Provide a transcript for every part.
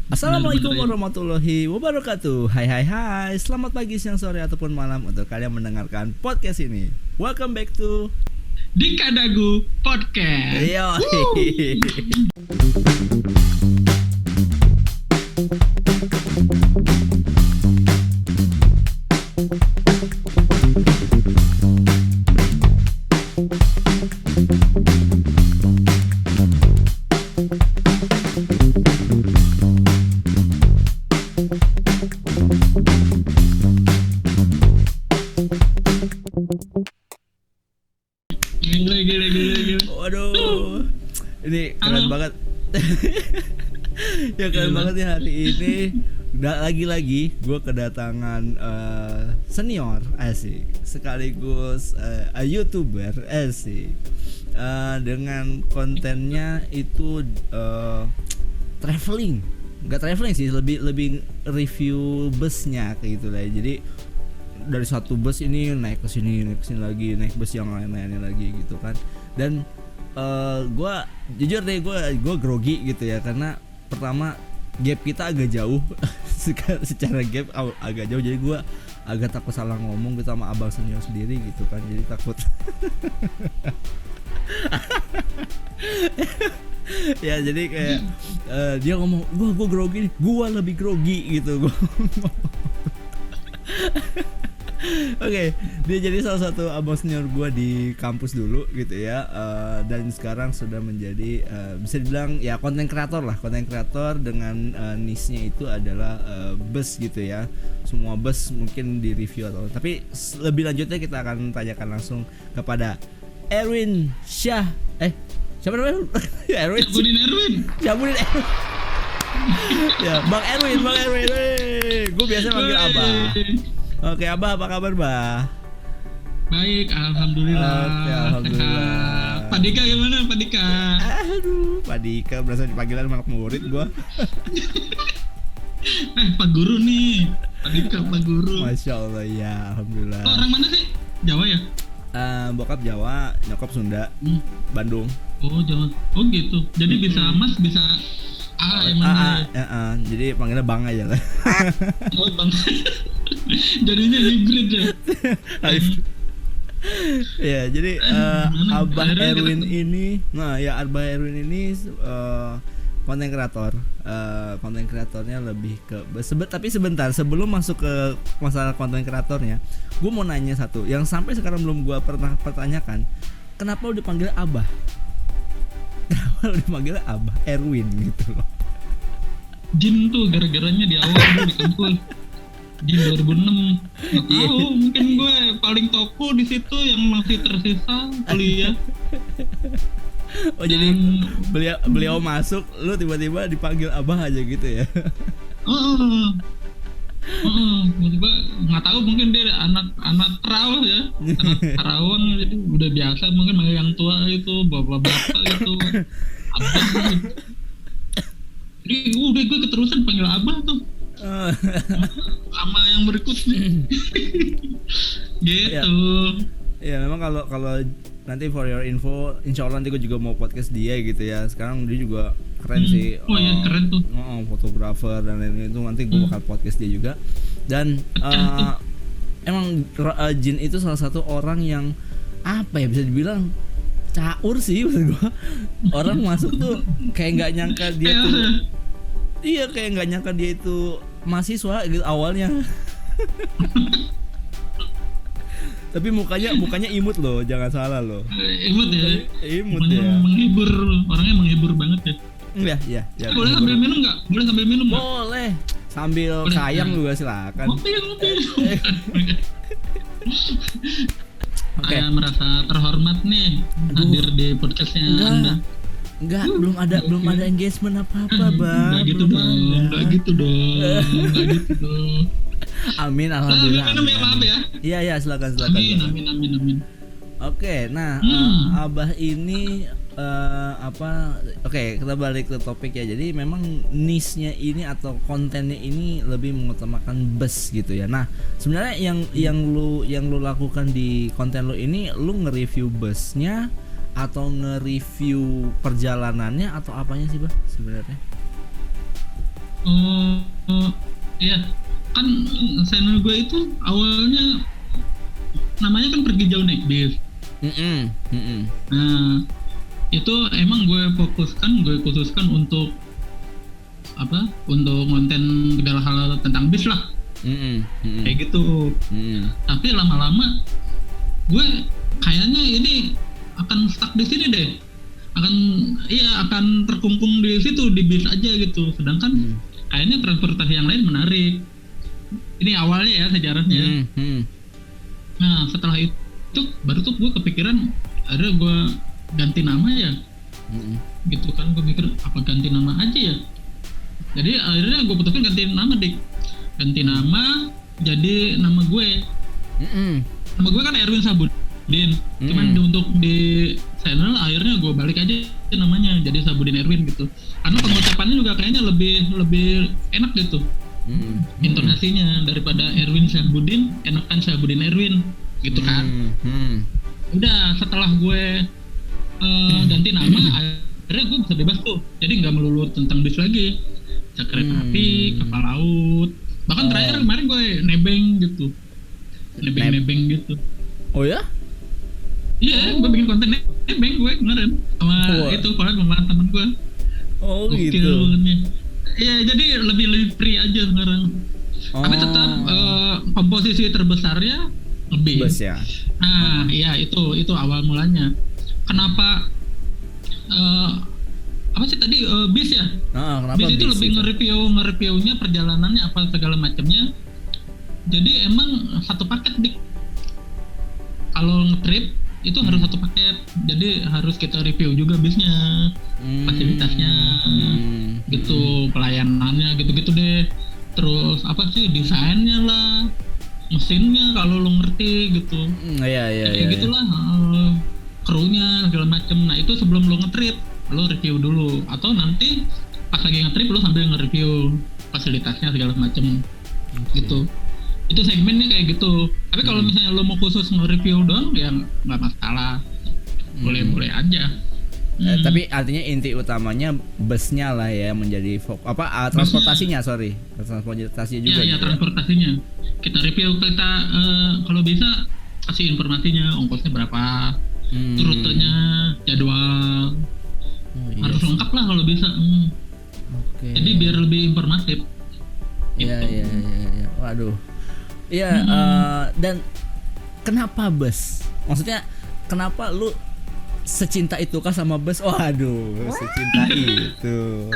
Assalamualaikum Bener-bener ya. warahmatullahi wabarakatuh. Hai hai hai. Selamat pagi, siang, sore ataupun malam untuk kalian mendengarkan podcast ini. Welcome back to Di Kadagu Podcast. Yo. Gila. Waduh. Ini keren Halo. banget. Ya keren Gila. banget ya hari ini. Lagi-lagi gue kedatangan senior asik, sekaligus YouTuber asik, dengan kontennya itu traveling, nggak traveling sih, lebih review busnya kayak gitu lah. Jadi dari satu bus ini naik ke sini lagi, naik bus yang lain-lainnya lagi gitu kan. Dan gue jujur deh, gue grogi gitu ya, karena pertama gap kita agak jauh. Secara gap agak jauh, jadi gue agak takut salah ngomong gitu sama abang senior sendiri gitu kan, jadi takut. Ya jadi kayak dia ngomong gue grogi nih, gue lebih grogi gitu. Gua Oke, dia jadi salah satu abang senior gue di kampus dulu gitu ya, dan sekarang sudah menjadi bisa dibilang ya konten kreator lah, konten kreator dengan niche-nya itu adalah bus gitu ya. Semua bus mungkin di review atau, tapi lebih lanjutnya kita akan tanyakan langsung kepada Erwin Syah. Siapa namanya? Erwin. Syahbudin Erwin. Ya, Bang Erwin. Gue biasa manggil Abah. Oke, Abah, apa kabar, Bah? Baik, alhamdulillah. Oke, alhamdulillah. Sehat. Pak Dika gimana, Pak Dika? Aduh, Pak Dika berasa dipanggilan anak murid gua. Pak Guru nih. Pak Dika, Pak Guru. Masya Allah, ya, alhamdulillah. Oh, orang mana sih? Jawa ya? Bokap Jawa, nyokap Sunda, Bandung. Oh, Jawa. Oh gitu. Jadi bisa Mas, bisa emang. Jadi panggilnya Bang aja lah. Oh, Bang. Jadinya hybrid ya. Ya, jadi Abah Erwin ini, Abah Erwin ini konten kreator. Konten kreatornya lebih ke tapi sebentar sebelum masuk ke masalah konten kreatornya, gue mau nanya satu yang sampai sekarang belum gue pernah pertanyakan. Kenapa lu dipanggil Abah? Kenapa lu dipanggil Abah Erwin gitu loh? Jin tuh gara-garanya di awal gue di kampus. Jin 2006. Nggak tahu, mungkin gue paling toko di situ yang masih tersisa kuliah. Oh, jadi beliau masuk, lu tiba-tiba dipanggil Abah aja gitu ya? Tiba-tiba nggak tahu, mungkin dia anak Kerawang ya, anak Karawang, jadi udah biasa mungkin manggil yang tua itu bapak-bapak gitu. Abah gitu. Jadi udah gue keterusan panggil Abah tuh. Sama yang berikutnya. Gitu. Ya memang kalau nanti for your info, insya Allah nanti gue juga mau podcast dia gitu ya. Sekarang dia juga keren sih. Oh iya, keren tuh. Fotografer dan lain-lain itu, nanti gue bakal podcast dia juga. Dan emang Jin itu salah satu orang yang apa ya, bisa dibilang caur sih maksud gue. Orang masuk tuh kayak nggak nyangka dia tuh. Iya, kayak nggak nyangka dia itu mahasiswa gitu awalnya. Tapi mukanya imut loh, jangan salah loh. Imut ya. Imut ya. Menghibur, orangnya menghibur banget ya. Iya. Boleh sambil minum nggak? Boleh sambil minum nggak? Boleh. Sambil Boleh. sayang juga silakan. Ngopi. Oke. Saya merasa terhormat nih hadir di podcastnya Anda. Enggak, belum ada engagement apa-apa, Bang. Nggak gitu dong. Amin, alhamdulillah. Minum ya, maaf ya. Iya, silakan. Amin. Oke, nah Abah ini Oke, kita balik ke topik ya. Jadi memang niche-nya ini atau kontennya ini lebih mengutamakan bus gitu ya. Nah, sebenarnya yang lu lakukan di konten lu ini, lu nge-review busnya atau nge-review perjalanannya atau apanya sih, Bah, sebenarnya? Oh, oh, iya. Kan channel gue itu awalnya namanya kan pergi jauh naik bis. Mm-mm, mm-mm, Nah, itu emang gue khususkan untuk apa? Untuk konten segala hal tentang bis lah, mm-mm, mm-mm, kayak gitu. mm-mm. Tapi lama-lama gue kayaknya ini akan stuck di sini deh. Akan terkungkung di situ di bis aja gitu. Sedangkan kayaknya transportasi yang lain menarik. Ini awalnya ya sejarahnya. Mm, mm. Nah, setelah itu baru tuh gue kepikiran ada gue ganti nama ya. Mm-mm. Gitu kan, gue mikir apa ganti nama aja ya. Jadi akhirnya gue putusin ganti nama, Dik. Ganti nama jadi nama gue. Mm-mm. Nama gue kan Erwin Sabudin. Cuman untuk di channel akhirnya gue balik aja namanya jadi Sabudin Erwin gitu. Karena pengucapannya juga kayaknya lebih enak gitu. Intonasinya daripada Erwin Sabudin, enakan Sabudin Erwin gitu kan. Udah setelah gue ganti nama akhirnya gue bisa bebas tuh. Jadi nggak melulu tentang bis lagi. Bisa kereta api, kapal laut. Bahkan terakhir kemarin gue nebeng gitu. Nebeng gitu. Oh ya? Iya, gue bikin konten nebeng gue kemarin sama itu collab sama temen gue. Oh Gokil gitu. bangetnya. Iya, jadi lebih free aja sekarang. Tapi tetap komposisi terbesarnya lebih. Bus ya. Nah, iya itu awal mulanya. Kenapa apa sih tadi bis ya? Kenapa Bis itu bis lebih nge-reviewnya perjalanannya apa segala macamnya. Jadi emang satu paket dik. Kalau nge-trip itu harus satu paket. Jadi harus kita review juga bisnya, fasilitasnya, gitu, pelayanannya, gitu-gitu deh. Terus apa sih desainnya lah, mesinnya kalau lo ngerti gitu. Iya. Gitulah, krunya segala macem. Nah itu sebelum lo nge-trip lo review dulu, atau nanti pas lagi nge-trip lo sambil nge-review fasilitasnya segala macem, gitu. Itu segmennya kayak gitu. Tapi kalau misalnya lo mau khusus nge-review doang ya nggak masalah, boleh aja. Tapi artinya inti utamanya busnya lah ya menjadi transportasinya transportasinya juga. Iya, transportasinya kita review, kita kalau bisa kasih informasinya, ongkosnya berapa, rutenya, jadwal, harus lengkap lah kalau bisa. Okay. Jadi biar lebih informatif. Iya. Waduh. Iya. Dan kenapa bus? Maksudnya kenapa lu secinta itu kah sama bus? Waduh, secinta itu.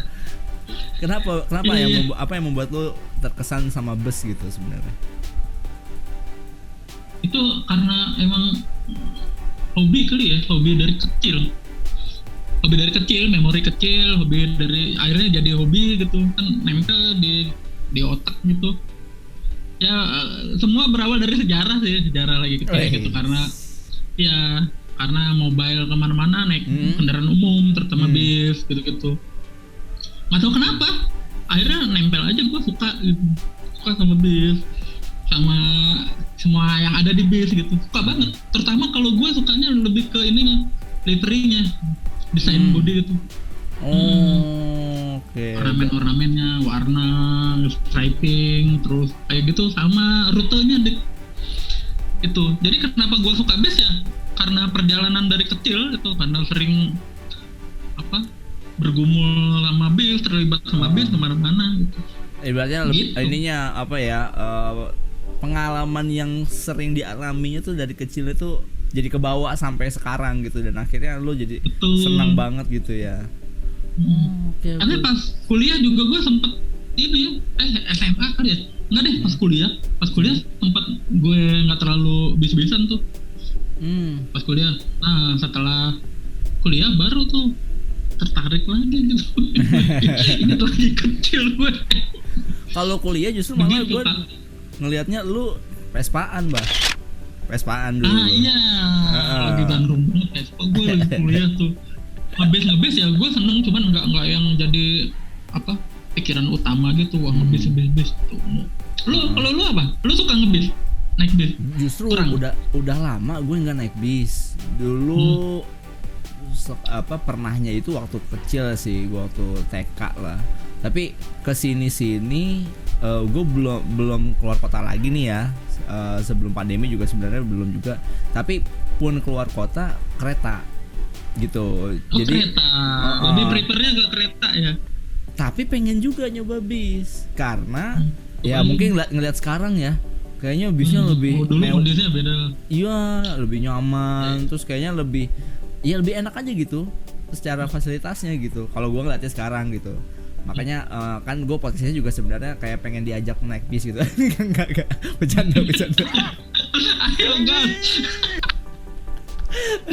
Kenapa apa yang membuat lu terkesan sama bus gitu sebenarnya? Itu karena emang hobi kali ya, hobi dari kecil, memori kecil, hobi dari akhirnya jadi hobi gitu kan, nempel di otak gitu. Ya semua berawal dari sejarah lagi gitu karena mobile kemana-mana naik kendaraan umum terutama bis gitu. Nggak tahu kenapa akhirnya nempel aja, gue suka sama bis, sama semua yang ada di bis gitu, suka banget. Terutama kalau gue sukanya lebih ke ininya, liverynya, desain body gitu. Oke. Ornamen-ornamennya, warna, striping, terus kayak gitu, sama rutenya itu. Jadi kenapa gue suka bis ya? Karena perjalanan dari kecil itu, karena sering bergumul sama bis, terlibat sama bis kemana-mana gitu. Ibaratnya ininya apa ya, pengalaman yang sering dialaminya tuh dari kecil itu jadi kebawa sampai sekarang gitu, dan akhirnya lu jadi senang banget gitu ya. Tapi pas kuliah juga gue sempet ini SMA kali ya, nggak deh, pas kuliah sempat gue nggak terlalu bis-bisan tuh pas kuliah. Nah setelah kuliah baru tuh tertarik lagi gitu. Ini lagi kecil gue. Kalau kuliah justru malah gue ngelihatnya lu Vespaan dulu. Iya, lagi gandrung banget Vespa gue lagi kuliah tuh. Ngebis ya gue seneng, cuman nggak yang jadi pikiran utama gitu. Wah ngebis tuh. Kalau lu apa? Lu suka ngebis? Naik bis? Justru udah lama gue nggak naik bis. Dulu pernahnya itu waktu kecil sih, gue waktu TK lah. Tapi kesini gue belum keluar kota lagi nih ya. Sebelum pandemi juga sebenarnya belum juga. Tapi pun keluar kota kereta gitu. Jadi kereta. Lebih prefernya ke kereta ya. Tapi pengen juga nyoba bis karena ya mungkin ngeliat sekarang ya. Kayaknya bisnya lebih dulu kondisinya beda. Iya, lebih nyaman. Terus kayaknya lebih enak aja gitu secara fasilitasnya gitu. Kalau gue ngeliatnya sekarang gitu. Makanya kan gue posisinya juga sebenarnya kayak pengen diajak naik bis gitu. Enggak bercanda. Ayo gas.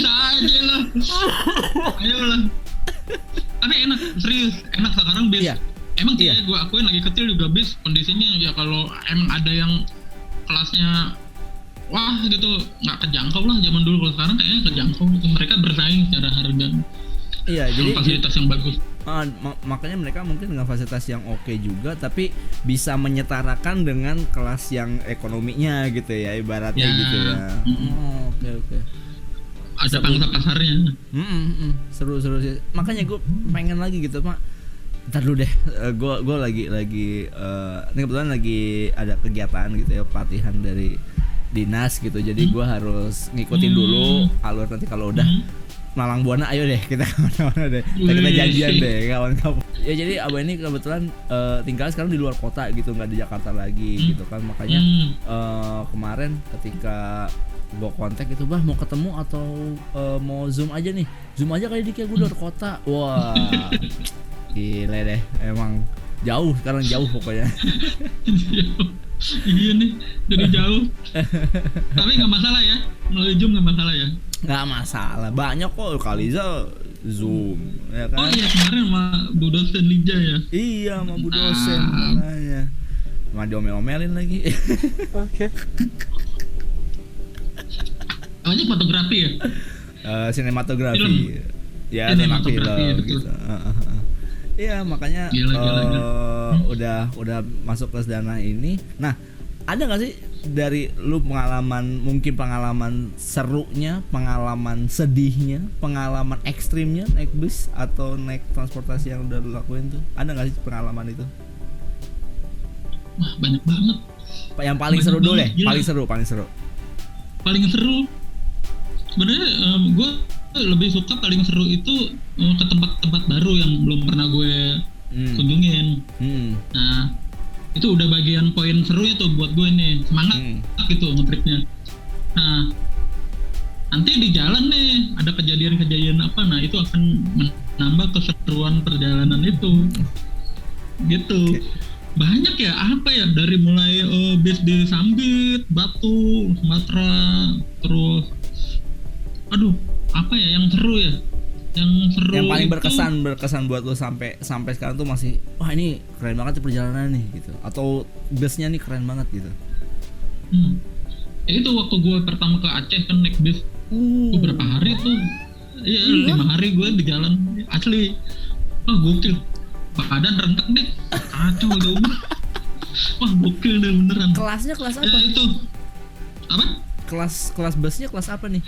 Nah aja lah. Ayo lah. Tapi enak, serius. Enak sekarang bis. Iya. Emang sih gue akuin lagi kecil juga bis kondisinya ya kalau emang ada yang kelasnya wah gitu nggak kejangkau lah zaman dulu. Kalau sekarang kayaknya kejangkau gitu. Mereka bersaing secara harga. Iya, jadi fasilitas yang bagus. Makanya mereka mungkin dengan fasilitas yang oke juga, tapi bisa menyetarakan dengan kelas yang ekonominya gitu ya, ibaratnya gitu ya. Oke. Ada pangsa pasarnya. Seru sih. Makanya gue pengen lagi gitu, Pak. Ntar dulu deh, gue lagi ini kebetulan lagi ada kegiatan gitu ya, pelatihan dari dinas gitu. Jadi gue harus ngikutin dulu alur, nanti kalau udah Malang Buana ayo deh kita kemana-mana deh, kita janjian deh kawan-kawan. Ya jadi abah ini kebetulan tinggal sekarang di luar kota gitu, nggak di Jakarta lagi gitu kan. Makanya kemarin ketika gue kontak gitu, bah mau ketemu atau mau zoom aja nih, zoom aja kali dikit, gue luar kota. Wah gile deh, emang jauh sekarang, jauh pokoknya. Iya nih, jadi jauh. Tapi nggak masalah ya, melalui Zoom nggak masalah ya? Nggak masalah, banyak kok Kaliza Zoom ya kan? Oh iya, kemarin sama Bu dosen Lija ya? Iya, sama Bu dosen makanya. Sama diomel-omelin lagi. Oke. Awalnya fotografi ya? Sinematografi. Film. Ya, Sinematografi film gitu. Iya, makanya Gila. udah masuk ke dana ini. Nah, ada nggak sih dari lu pengalaman serunya, pengalaman sedihnya, pengalaman ekstrimnya naik bus atau naik transportasi yang udah lu lakuin tuh? Ada nggak sih pengalaman itu? Wah, banyak banget. Yang paling seru dulu deh, paling seru. Paling seru. Sebenarnya gue lebih suka paling seru itu ke tempat-tempat baru yang belum pernah gue kunjungin. Nah, itu udah bagian poin serunya tuh buat gue nih, semangat gitu ngetripnya. Nah, nanti di jalan nih ada kejadian-kejadian apa, nah itu akan menambah keseruan perjalanan itu gitu. Banyak ya, apa ya, dari mulai bis di Sambit, Batu, Sumatera, terus apa ya yang seru ya, yang paling itu, berkesan buat lo sampai sekarang tuh masih, wah ini keren banget sih perjalanan nih gitu, atau busnya nih keren banget gitu. Itu waktu gue pertama ke Aceh kan naik bis, gue berapa hari tuh, 5 hari gue di jalan asli. Gokil, badan rentek deh, kacau gitu. Wah gokil deh beneran. Kelasnya kelas apa? Itu apa? Kelas busnya kelas apa nih?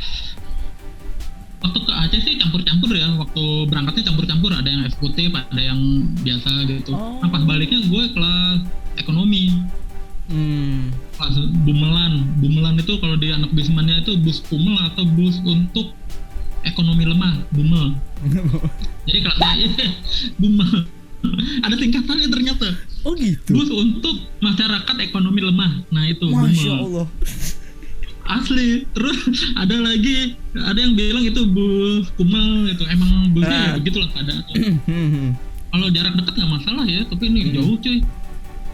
Waktu ke Aceh sih campur-campur ya, waktu berangkatnya campur-campur, ada yang eksekutif, ada yang biasa gitu. Nah pas baliknya gue kelas ekonomi. Kelas Bumelan itu kalau di anak bismannya itu bus Pumel atau bus untuk ekonomi lemah, Bumel. Jadi kelasnya Bumel. Ada tingkatannya ternyata. Oh gitu. Bus untuk masyarakat ekonomi lemah. Nah itu Masya Bumel. Allah. Asli. Terus ada yang bilang itu bus Kumel, itu emang busnya ya begitulah keadaan. Kalau jarak dekat nggak masalah ya, tapi ini jauh cuy.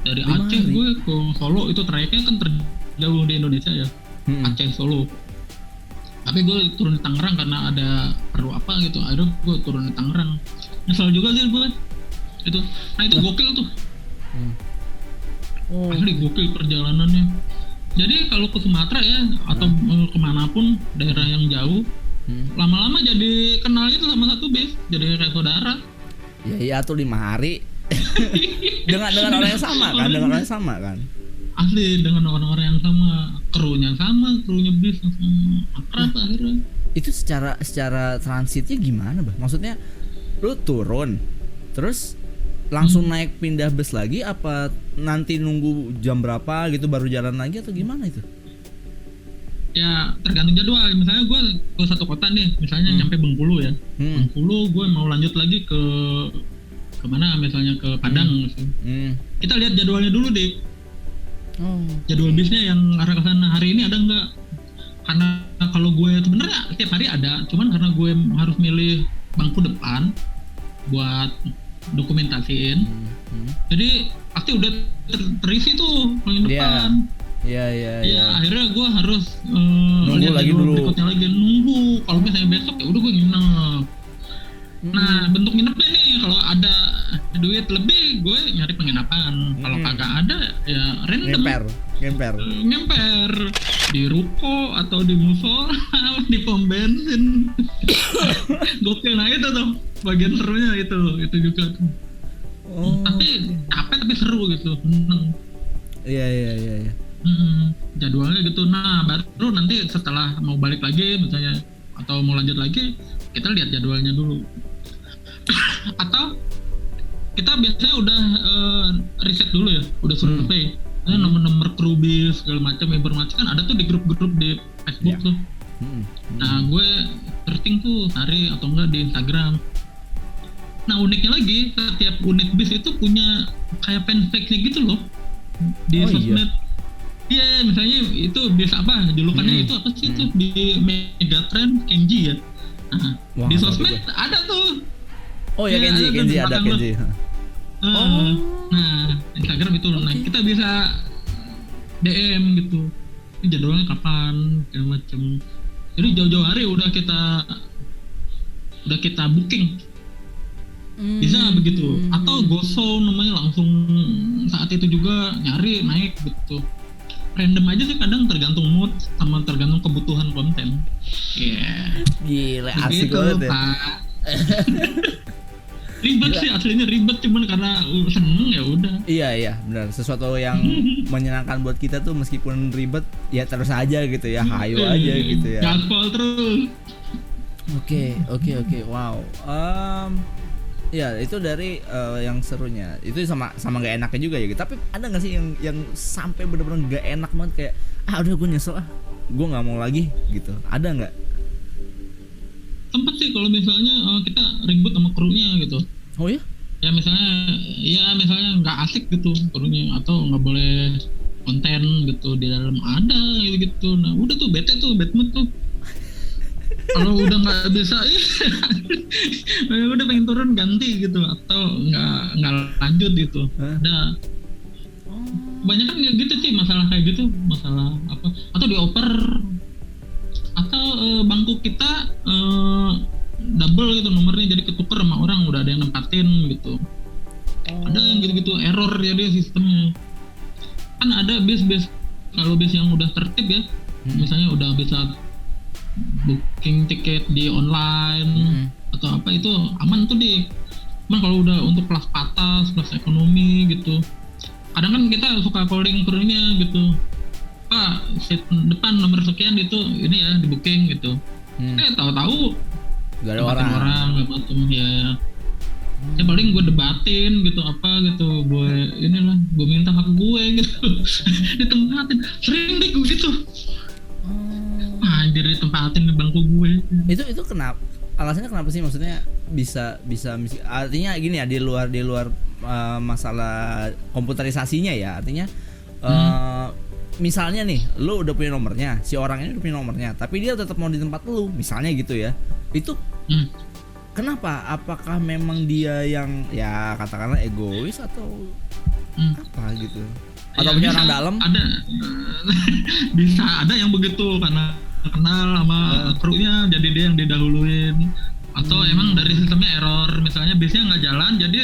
Dari Aceh gue ke Solo itu trayeknya kan terjauh di Indonesia ya. Aceh Solo. Tapi gue turun di Tangerang karena ada perlu apa gitu. Akhirnya gue turun di Tangerang. Nyesel juga sih gue. Itu. Nah itu gokil tuh. Asli gokil perjalanannya. Jadi kalau ke Sumatera ya atau kemanapun daerah yang jauh, lama-lama jadi kenal gitu sama satu bis, jadi kayak saudara. Ya tuh 5 hari dengan orang yang sama kan, Asli dengan orang-orang yang sama, krunya bis sama, akrab akhirnya. Itu secara transitnya gimana, Bah? Maksudnya lu turun, terus langsung naik pindah bus lagi apa nanti nunggu jam berapa gitu baru jalan lagi atau gimana itu? Ya tergantung jadwal. Misalnya gue ke satu kota nih, misalnya nyampe Bengkulu ya. Bengkulu gue mau lanjut lagi ke mana? Misalnya ke Padang. Kita lihat jadwalnya dulu deh. Jadwal bisnya yang arah ke sana hari ini ada nggak? Karena kalau gue sebenarnya tiap hari ada, cuman karena gue harus milih bangku depan buat dokumentasiin. Jadi pasti udah terisi tuh paling depan. Iya. Akhirnya gue harus nunggu lagi dulu. Berikutnya lagi nunggu. Kalau misalnya besok ya udah gue nginep. Nah bentuk nginepnya nih kalau ada duit lebih gue nyari penginapan. Kalau kagak ada ya random. Ngemper di ruko atau di musola, di pom bensin. Gokil. Nah itu tuh bagian serunya itu juga tuh. Tapi capek tapi seru gitu. Iya. Jadwalnya gitu. Nah baru nanti setelah mau balik lagi misalnya atau mau lanjut lagi kita lihat jadwalnya dulu. Atau kita biasanya udah riset dulu ya, udah survei. Nomor-nomor kru bis segala macam informasi kan ada tuh di grup-grup di Facebook tuh. Nah gue searching tuh cari atau enggak di Instagram. Nah uniknya lagi setiap unit bis itu punya kayak fanpage-nya gitu loh di sosmed. Iya misalnya itu bis apa julukannya itu apa sih tuh di Megatrend Kenji ya. Nah di sosmed ada tuh. Oh ya Kenji ada Kenji. Nah Instagram itu nah kita bisa DM gitu ini jadwalnya kapan segala macem. Jadi jauh-jauh hari udah kita booking. Bisa begitu atau GoShow namanya langsung saat itu juga nyari naik gitu. Random aja sih kadang tergantung mood sama tergantung kebutuhan konten. Gila asik banget ya. Ribet sih aslinya ribet cuman karena seneng ya udah. Iya benar sesuatu yang menyenangkan buat kita tuh meskipun ribet ya terus aja gitu ya hayu aja gitu ya. Gaspol terus. Oke. Wow. Ya itu dari yang serunya itu sama nggak enaknya juga ya gitu. Tapi ada nggak sih yang sampai bener-bener nggak enak banget kayak udah gue nyesel gue nggak mau lagi gitu, ada nggak? Sempet sih kalau misalnya kita ribut sama krunya gitu. Oh ya? Ya misalnya nggak asik gitu krunya atau nggak boleh konten gitu di dalam ada gitu. Nah udah tuh bete tuh bad mood tuh. Kalau udah nggak bisa, udah pengen turun ganti gitu atau nggak lanjut gitu. Udah. Banyak kan gitu sih masalah kayak gitu, masalah apa? Atau dioper atau bangku kita double gitu nomornya jadi ketuker sama orang udah ada yang nempatin gitu. Ada yang gitu-gitu error ya dia sistemnya. Kan ada bis kalau bis yang udah tertib ya, misalnya udah bisa booking tiket di online atau apa itu aman tuh Cuman kalau udah untuk kelas atas, kelas ekonomi gitu, kadang kan kita suka calling krunya gitu, Pak seat depan nomor sekian itu ini ya di booking gitu. Tahu-tahu gak ada orang gak macam ya. Ya paling gue debatin gitu apa gitu, gue minta hak gue gitu. Ditempatin sering deh gue gitu. Anjir ditempatin di bangku gue. Itu kenapa? Alasannya kenapa sih? Maksudnya bisa artinya gini ya, di luar masalah komputerisasinya ya. Artinya misalnya nih, lu udah punya nomornya, si orang ini udah punya nomornya, tapi dia tetap mau di tempat lu, misalnya gitu ya. Itu kenapa? Apakah memang dia yang ya katakanlah egois atau apa gitu? Atau punya orang dalam? Ada bisa ada yang begitu karena kenal sama krunya jadi dia yang didahuluin atau emang dari sistemnya error, misalnya bisnya nggak jalan jadi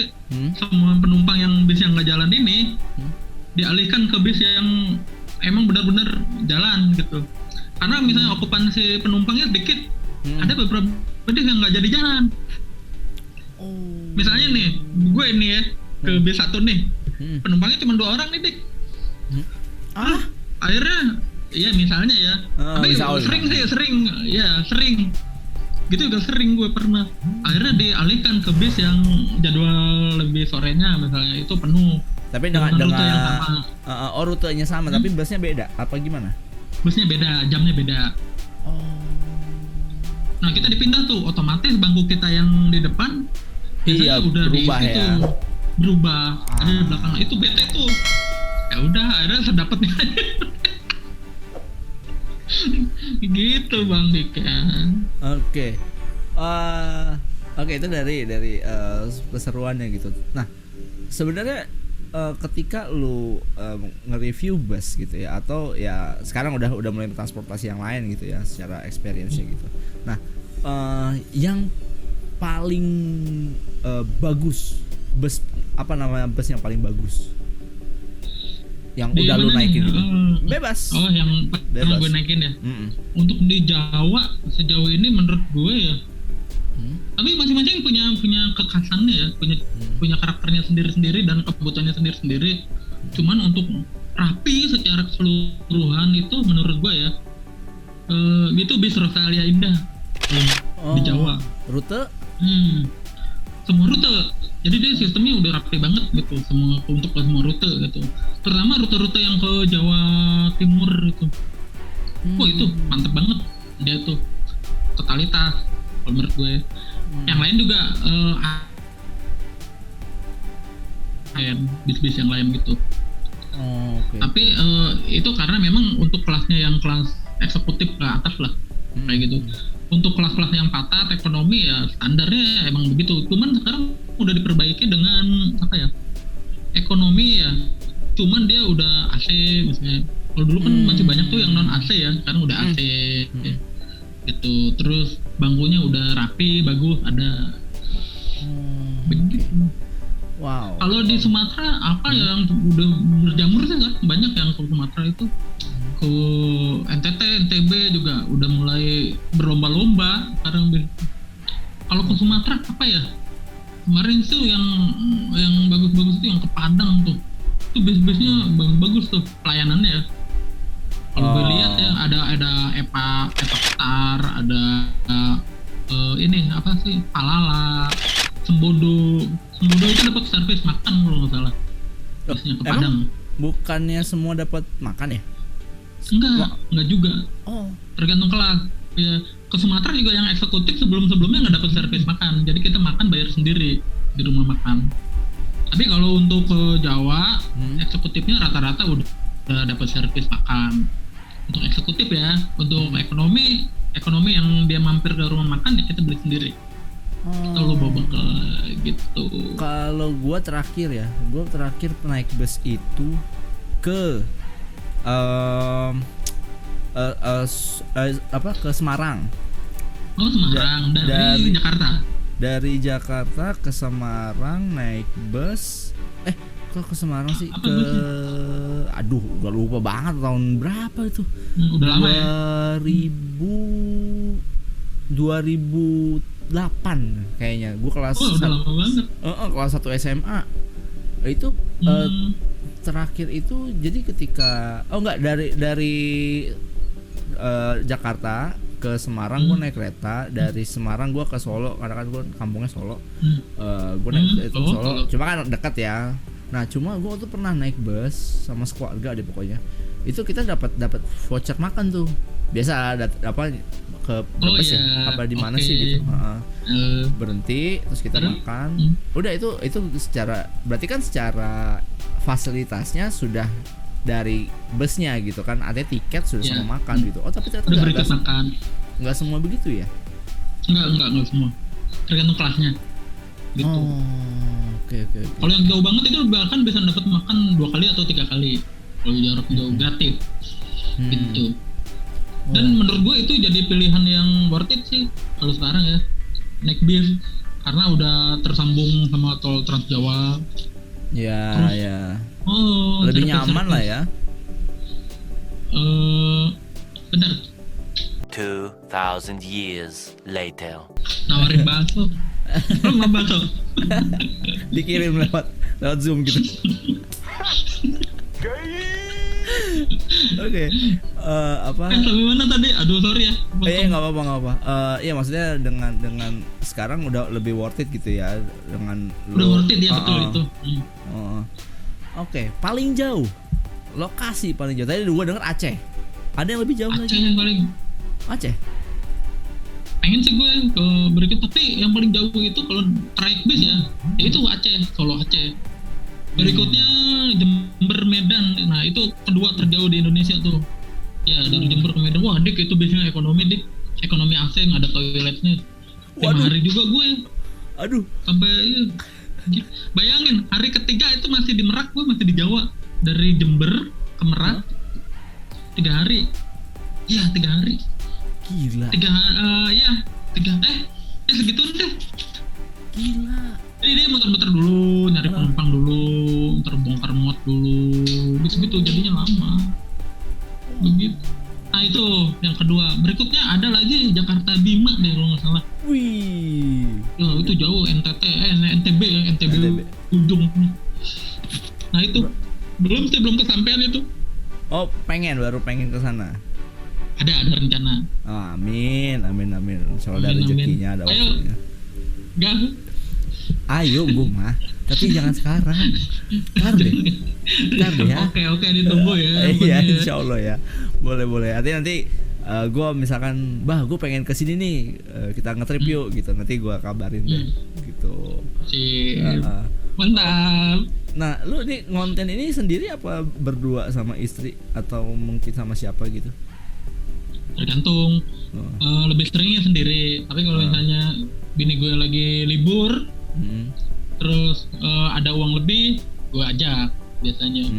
semua penumpang yang bis yang nggak jalan ini dialihkan ke bis yang emang benar-benar jalan gitu. Karena misalnya okupansi penumpangnya dikit, ada beberapa bis yang nggak jadi jalan. Misalnya nih gue ini ya ke bis 1 nih, penumpangnya cuma 2 orang nih Dik. Akhirnya ya misalnya ya, tapi sering. gitu udah sering gue pernah. Akhirnya dialihkan ke bis yang jadwal lebih sorenya misalnya, itu penuh. Tapi dengan rute yang sama. Rutenya sama tapi busnya beda apa gimana? Busnya beda, jamnya beda. Nah kita dipindah tuh, otomatis bangku kita yang di depan biasanya udah berubah diisi ya. tuh, berubah. Ada di belakang, itu bete tuh. Ya udah, akhirnya sedapatnya aja. Gitu Bang Dika. Oke. Oke, itu dari keseruannya gitu. Nah, sebenarnya ketika lu nge-review bus gitu ya, atau ya sekarang udah mulai transportasi yang lain gitu ya secara experience-nya gitu. Nah, yang paling bagus bus, apa namanya, bus yang paling bagus yang Di udah lu mana naikin nih? gitu. Bebas. Oh, yang pernah gue naikin ya. Untuk di Jawa sejauh ini menurut gue ya. Tapi masing-masing punya kekhasannya ya, punya karakternya sendiri-sendiri dan kebutuhannya sendiri-sendiri. Cuman untuk rapi secara keseluruhan itu menurut gue ya, itu bis Rosalia Indah di Jawa. Rute? Semua rute. Jadi dia sistemnya udah rapi banget gitu, semua untuk semua rute gitu. Terutama rute-rute yang ke Jawa Timur itu. Wah itu mantep banget dia tuh, totalitas kalau menurut gue. Yang lain juga bis-bis yang lain gitu. Okay. Tapi itu karena memang untuk kelasnya yang kelas eksekutif ke atas lah, kayak gitu. Untuk kelas-kelas yang patat ekonomi ya standarnya emang begitu. Cuman sekarang udah diperbaiki dengan apa ya? Ekonomi ya. Cuman dia udah AC misalnya. Kalau dulu kan masih banyak tuh yang non AC ya, sekarang udah AC. Gitu. Terus bangkunya udah rapi, bagus, ada. Begitu. Wow. Kalau di Sumatera apa yang udah berjamur sih kan? Banyak yang ke Sumatera itu. Ke NTT, NTB juga udah mulai berlomba-lomba sekarang. Kalau ke Sumatera apa ya? Kemarin tuh yang bagus-bagus tuh yang ke Padang tuh. Itu bis-bisnya bagus-bagus tuh pelayanannya ya. Kalau gue lihat ya ada EPA Star, ada ini apa sih? Palala, Sembodo itu dapat servis makan kalau nggak salah. Bisnya ke Padang. Bukannya semua dapat makan ya? Enggak juga. Tergantung kelas. Ya, ke Sumatera juga yang eksekutif sebelumnya nggak dapat servis makan. Jadi kita makan bayar sendiri di rumah makan. Tapi kalau untuk ke Jawa, eksekutifnya rata-rata udah dapat servis makan. Untuk eksekutif ya, untuk ekonomi yang dia mampir ke rumah makan ya kita beli sendiri. Kalau bawa bekal gitu. Kalau gua terakhir naik bus itu ke ke Semarang. Oh Semarang, dari Jakarta. Dari Jakarta ke Semarang naik bus. Kok ke Semarang sih? Aduh, udah lupa banget tahun berapa itu. Udah lama ya? 2008 kayaknya. Gue kelas udah lama banget. Kelas 1 SMA. Itu terakhir itu jadi ketika dari Jakarta ke Semarang gue naik kereta. Dari Semarang gue ke Solo karena kan gue kampungnya Solo. Gue naik itu Solo. Cuma kan dekat ya. Nah cuma gue tuh pernah naik bus sama sekeluarga deh pokoknya. Itu kita dapat voucher makan tuh. Biasa ke bus ya apa di mana sih gitu. Berhenti terus kita makan. Udah itu berarti kan secara fasilitasnya sudah dari busnya gitu kan, artinya tiket sudah sama makan gitu. Tapi ternyata nggak semua begitu ya? Nggak semua, tergantung kelasnya gitu. Oke. Kalau yang jauh banget itu bahkan bisa dapat makan 2 kali atau 3 kali kalau jarak jauh gratis gitu. Dan menurut gue itu jadi pilihan yang worth it sih kalau sekarang ya, naik bis karena udah tersambung sama tol Trans Jawa. Ya. Lebih nyaman lah ya. Benar. 2000 years later. Nawarin bakso. Lo nggak bakso? Dikirim lewat Zoom gitu. Oke. Apa? Sampai mana tadi? Aduh sorry ya. Nggak apa-apa. Iya maksudnya dengan sekarang udah lebih worth it gitu ya dengan Udah worth it ya betul itu. Oke, paling jauh lokasi paling jauh. Tadi gua denger Aceh. Ada yang lebih jauh Aceh lagi? yang paling Aceh. pengen sih gue ke berikut, tapi yang paling jauh itu kalau trayek bis ya itu Aceh, Solo Aceh. Berikutnya Jember Medan. Nah itu kedua terjauh di Indonesia tuh. Ya dari Jember ke Medan. Wah dik itu biasanya ekonomi dik. Ekonomi AC nggak ada toiletnya. 5 Waduh. hari juga gue Aduh. sampai iya. Bayangin hari ketiga itu masih di Merak, gue masih di Jawa. Dari Jember ke Merak 3 hari. Iya 3 hari. Gila. 3 segitu deh. Gila. Jadi dia muter-muter dulu, nyari penumpang dulu, terbongkar muat dulu, gitu-gitu jadinya lama. Begitu. Nah itu yang kedua. Berikutnya ada lagi Jakarta Bima deh kalau nggak salah. Wih. Ya itu jauh NTB ya, NTB ujung. Nah itu belum kesampaian itu. Oh, baru pengen ke sana. Ada rencana. Oh, amin. Soalnya ada Amin. rezekinya, ada Ayo. waktunya. Gak. Ayo gue mah, tapi jangan sekarang. Ntar deh ya. Oke ditunggu ya. Iya, Bener. insya Allah ya. Boleh. Nanti gue misalkan, gue pengen kesini nih, kita ngetrip yuk gitu. Nanti gue kabarin deh, gitu. Sip. Mantap. Nah, lu nih ngonten ini sendiri apa berdua sama istri atau mungkin sama siapa gitu? Tergantung. Lebih seringnya sendiri. Tapi kalau misalnya bini gue lagi libur, terus ada uang lebih, gue ajak biasanya.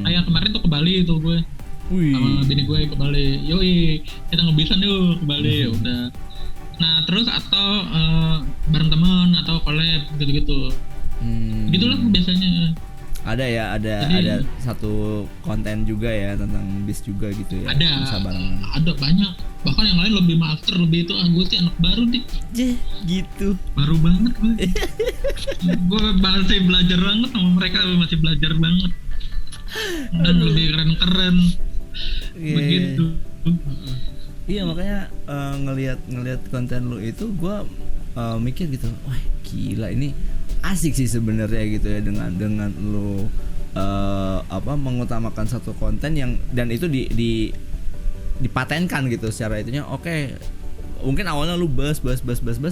Kayak kemarin tuh ke Bali tuh gue. Wih. Sama bini gue ke Bali. Yoi, kita ngebisan yuk ke Bali. Udah. Nah terus atau bareng teman atau collab gitu-gitu. Gitulah biasanya. Ada satu konten juga ya tentang bis juga gitu ya. Bisa barengan. Ada banyak. Bahkan yang lain lebih master, lebih itu gue sih anak baru dik. Gitu. Baru banget gue. Gue masih belajar banget sama mereka, masih belajar banget. Dan lebih keren-keren. Begitu. Iya makanya ngelihat konten lu itu gue mikir gitu, wah gila ini asik sih sebenarnya gitu ya dengan lu mengutamakan satu konten yang dan itu dipatenkan gitu secara itunya. Oke, mungkin awalnya lu bus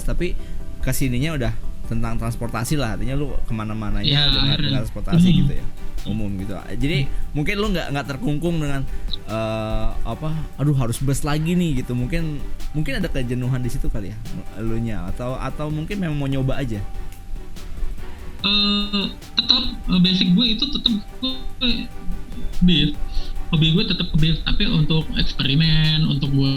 tapi kesininya udah tentang transportasi lah, artinya lu kemana-mananya ya, dengan transportasi gitu ya, umum gitu. Jadi mungkin lu nggak terkungkung dengan aduh harus bus lagi nih gitu. Mungkin ada kejenuhan di situ kali ya elunya, atau mungkin memang mau nyoba aja. Tetap basic gue itu tetap bis. Hobi gue tetap bis, tapi untuk eksperimen, untuk gue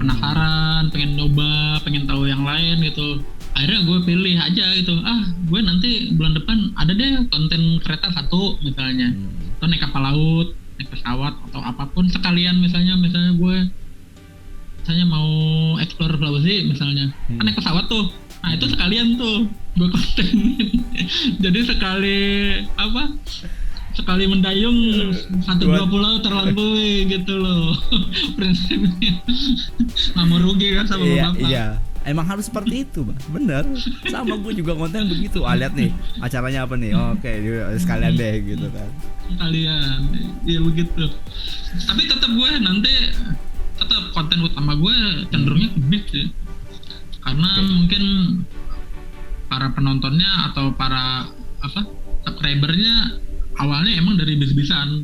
penasaran, pengen nyoba, pengen tahu yang lain gitu. Akhirnya gue pilih aja gitu. Gue nanti bulan depan ada deh konten kereta satu misalnya. Atau naik kapal laut, naik pesawat atau apapun sekalian misalnya gue misalnya mau explore Sulawesi misalnya. Kan naik pesawat tuh. Nah itu sekalian tuh gue kontenin. Jadi sekali mendayung 1-2 pulau terlampaui gitu loh. Prinsipnya nggak mau rugi kan sama bapak. Iya, emang harus seperti itu bang, bener. Sama gue juga konten begitu. Lihat nih acaranya apa nih, oke sekalian deh gitu kan. Sekalian, iya begitu. Tapi tetap gue nanti konten utama gue cenderungnya ke bis ya. Karena mungkin para penontonnya atau para subscribernya awalnya emang dari bis-bisan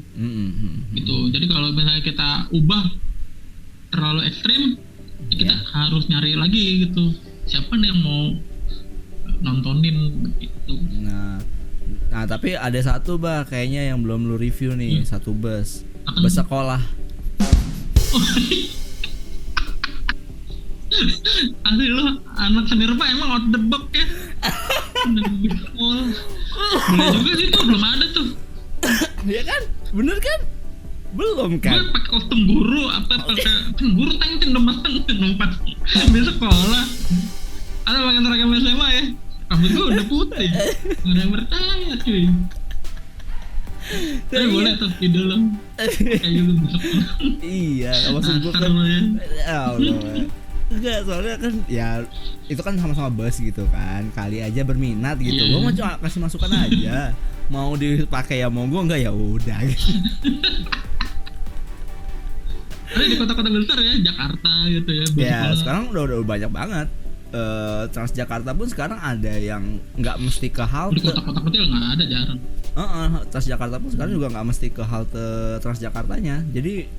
gitu. Jadi kalau misalnya kita ubah terlalu ekstrim, kita harus nyari lagi gitu. Siapa nih yang mau nontonin begitu. Nah tapi ada satu kayaknya yang belum lu review nih, satu bus sekolah. Asli lo anak sendiri pak emang out the box ya. Boleh juga sih tuh, belum ada tuh. Ya kan, bener kan? Belum kan? Gue pakai kostum guru kan guru tangcin numpas di sekolah. Ada pakai seragam SMA ya. Rambut gue udah putih. Nggak ada yang percaya cuy. Tapi boleh tuh ide lo. Kayak gitu besok. Iya, maksud gue kan ya Allah. Enggak, soalnya kan ya itu kan sama-sama bus gitu kan. Kali aja berminat gitu. Iya. Gue mau cuma kasih masukan aja. Mau dipakai ya monggo, enggak ya udah gitu. Tapi di kota-kota besar ya, Jakarta gitu ya. Ya, sekolah. sekarang udah banyak banget. Transjakarta pun sekarang ada yang nggak mesti ke Di halte. kota-kota kecil nggak ada, jarang. Transjakarta pun sekarang juga nggak mesti ke halte Transjakartanya. Jadi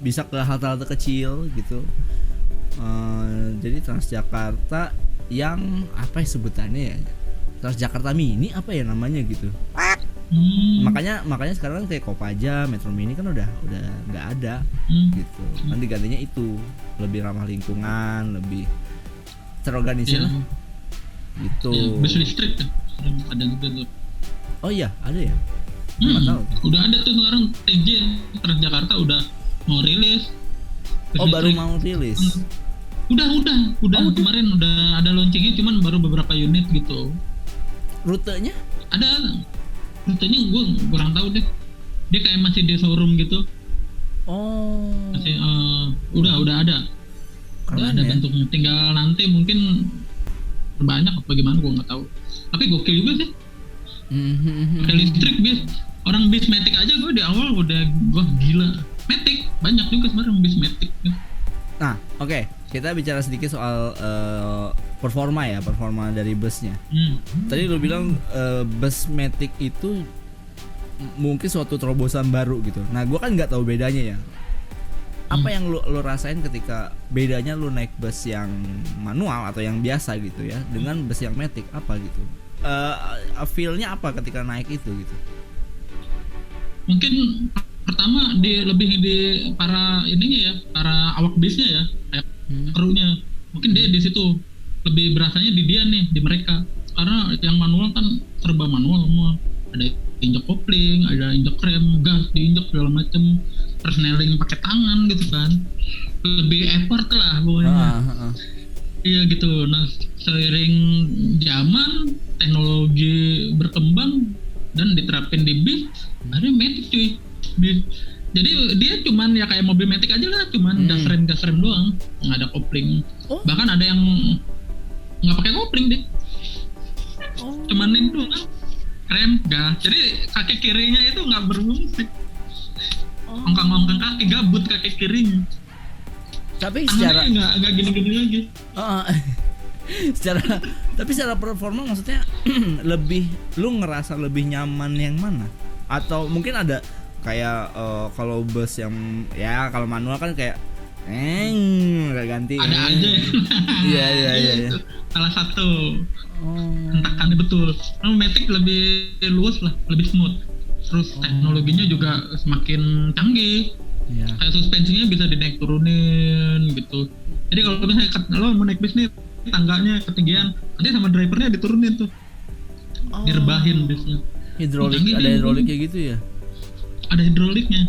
bisa ke halte-halte kecil gitu. Jadi Transjakarta yang apa ya sebutannya ya? Transjakarta Mini apa ya namanya gitu. Makanya sekarang kayak Kopaja, Metro Mini kan udah nggak ada gitu. Kan digantinya itu lebih ramah lingkungan, lebih terorganisir Iya. lah. Gitu. Iya, bus listrik kan ada juga tuh. Oh iya, ada ya? Nggak tahu. Udah ada tuh sekarang TJ Transjakarta udah mau rilis. Bus Oh, baru listrik. mau rilis. Udah Oh, kemarin udah ada launchingnya, cuman baru beberapa unit gitu. Rutenya? Ada rutenya gue kurang tahu deh. Dia kayak masih di showroom gitu. Oh. Masih udah ada. Udah Keren ada ya. bentuknya. Tinggal nanti mungkin banyak apa gimana gue nggak tahu. Tapi gokil juga sih. Pakai listrik bis. Orang bis Matic aja gue di awal udah gue gila. Matic banyak juga sekarang bis Matic. Nah, oke. Kita bicara sedikit soal performa dari busnya. Tadi lu bilang bus Matic itu mungkin suatu terobosan baru gitu. Nah, gua kan nggak tahu bedanya ya. Apa yang lu rasain ketika bedanya lu naik bus yang manual atau yang biasa gitu ya dengan bus yang Matic apa gitu? Feel-nya apa ketika naik itu gitu? Mungkin pertama lebih di para ininya ya, para awak bisnya ya, kayak krunya. Mungkin dia di situ lebih berasanya di dia nih, di mereka. Karena yang manual kan serba manual semua. Ada injek kopling, ada injek rem, gas diinjek segala macem, persneling pakai tangan gitu kan. Lebih effort lah pokoknya. Iya gitu. Nah, seiring zaman teknologi berkembang dan diterapin di bis, ada Matic cuy. Jadi dia cuman ya kayak mobil Matic aja lah, cuman gas rem doang, nggak ada kopling. Bahkan ada yang nggak pakai kopling deh, cuman ini doang, rem, gas. Jadi kaki kirinya itu nggak berfungsi, ongkang kaki, gabut kaki kirinya. Tapi secara nggak gini-gini lagi. Tapi secara performa maksudnya lebih lu ngerasa lebih nyaman yang mana? Atau mungkin ada kayak kalau bus yang ya kalau manual kan kayak nggak ganti. Ada aja. Iya. Itu salah satu. Hentakannya betul. Kalau Matic lebih luas lah, lebih smooth. Terus teknologinya juga semakin canggih. Iya. Kayak suspensinya bisa dinaik turunin gitu. Jadi kalau misalnya lo mau naik bis nih, tangganya ketinggian, nanti sama drivernya diturunin tuh, direbahin bisnya. Hidrolik, ada hidroliknya gitu ya? Ada hidroliknya.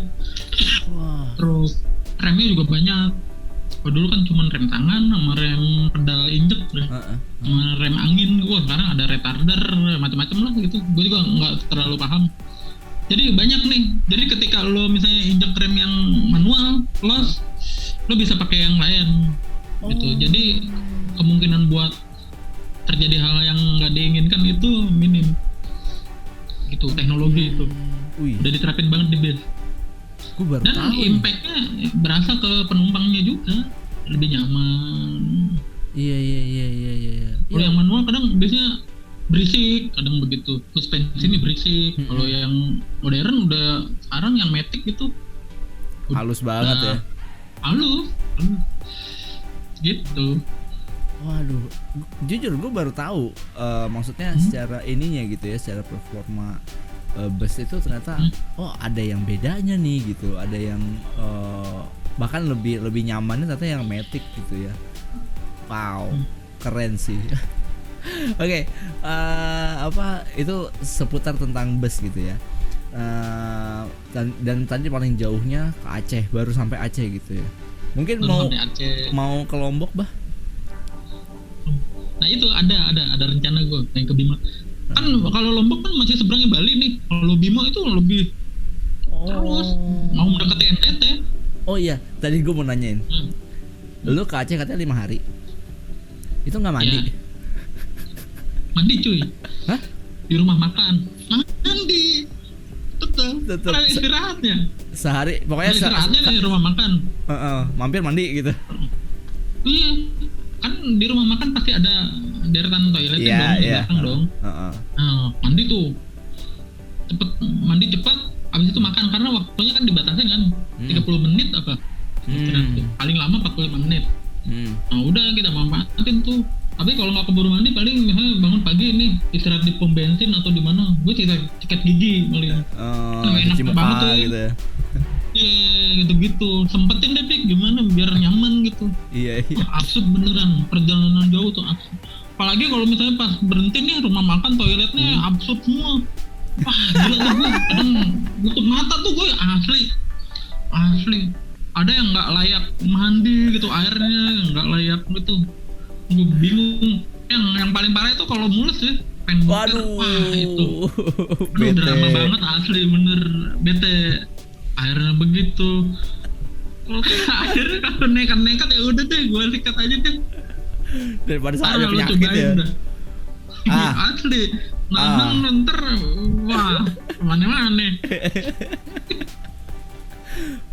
Wah. Terus remnya juga banyak. Kalau dulu kan cuma rem tangan sama rem pedal injek, sama rem angin. Wah, sekarang ada retarder, macam-macam lah gitu. Gue juga nggak terlalu paham. Jadi banyak nih. Jadi ketika lo misalnya injek rem yang manual, lo bisa pakai yang lain, gitu. Jadi kemungkinan buat terjadi hal yang nggak diinginkan itu minim. Gitu, teknologi itu. Udah diterapin banget di bis. Dan impact-nya berasa ke penumpangnya juga, lebih nyaman. Iya. Kalau yang manual kadang biasanya berisik, kadang begitu. Suspensinya berisik. Kalau yang modern udah sekarang yang Matic itu halus banget ya. Halus. Gitu. Waduh, jujur gue baru tahu maksudnya secara ininya gitu ya, secara performa bus itu ternyata ada yang bedanya nih gitu, ada yang bahkan lebih nyamannya ternyata yang Matic gitu ya. Wow, keren sih. Oke, apa itu seputar tentang bus gitu ya. Dan tadi paling jauhnya ke Aceh, baru sampai Aceh gitu ya. Mungkin mau ke Lombok bah? Nah itu ada rencana gue yang ke Bima. Kan kalau Lombok kan masih seberangnya Bali nih. Kalau Bima itu lebih terus mau mendekati NTT. Oh iya, tadi gue mau nanyain. Hmm. Lu ke Aceh katanya 5 hari. Itu nggak mandi? Iya. Mandi cuy. Hah? Di rumah makan. Mandi. Tetep. Tetep. Ada istirahatnya. Sehari, pokoknya Ada istirahatnya di rumah makan. mampir mandi gitu. Iya. Kan di rumah makan pasti ada deretan toilet Iya, dong di iya. belakang dong. Nah, mandi tuh. Mandi cepat, abis itu makan karena waktunya kan dibatasin kan. 30 menit apa? Istirahat tuh. Paling lama 45 menit. Nah, udah kita manfaatin tuh. Tapi kalau nggak keburu mandi paling misalnya bangun pagi nih istirahat di pom bensin atau di mana, gue sikat gigi paling. Enak Cuci muka banget tuh. gitu ya. Iya gitu-gitu. Sempetin deh Pik, gimana biar nyaman gitu. Iya. Wah, absurd beneran, perjalanan jauh tuh absurd. Apalagi kalau misalnya pas berhenti nih rumah makan toiletnya absurd semua. Wah gila tuh gue, kadang nutup mata tuh gue asli. Ada yang nggak layak mandi gitu, airnya nggak layak gitu. Gue bingung. Yang paling parah itu kalau mules ya, pengen boker. Waduh. Wah itu, Bete. drama banget asli bener, bete. Airnya begitu. Kalau akhirnya kalau nekat ya udah deh, gue sikat aja deh. Daripada saya Lu penyakit cobain ya. dah. Ah. Asli, nahan ntar, wah mana-mana.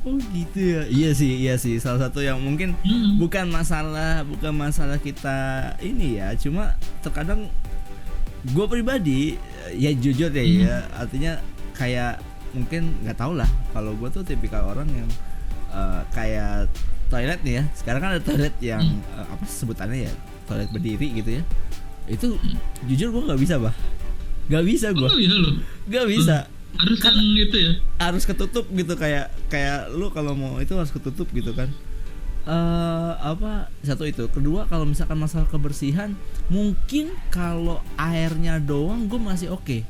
Oh gitu ya. Iya sih. Salah satu yang mungkin bukan masalah kita ini ya, cuma terkadang gue pribadi ya jujur deh ya, artinya kayak mungkin nggak tau lah, kalau gue tuh tipikal orang yang kayak toilet nih ya. Sekarang kan ada toilet yang apa sebutannya ya, toilet berdiri gitu ya. Itu jujur gue nggak bisa, nggak bisa gue. Nggak bisa loh. Nggak bisa. Harus kan gitu ya. Harus ketutup gitu, kayak lu kalau mau itu harus ketutup gitu kan. Apa satu itu, kedua kalau misalkan masalah kebersihan, mungkin kalau airnya doang gue masih oke.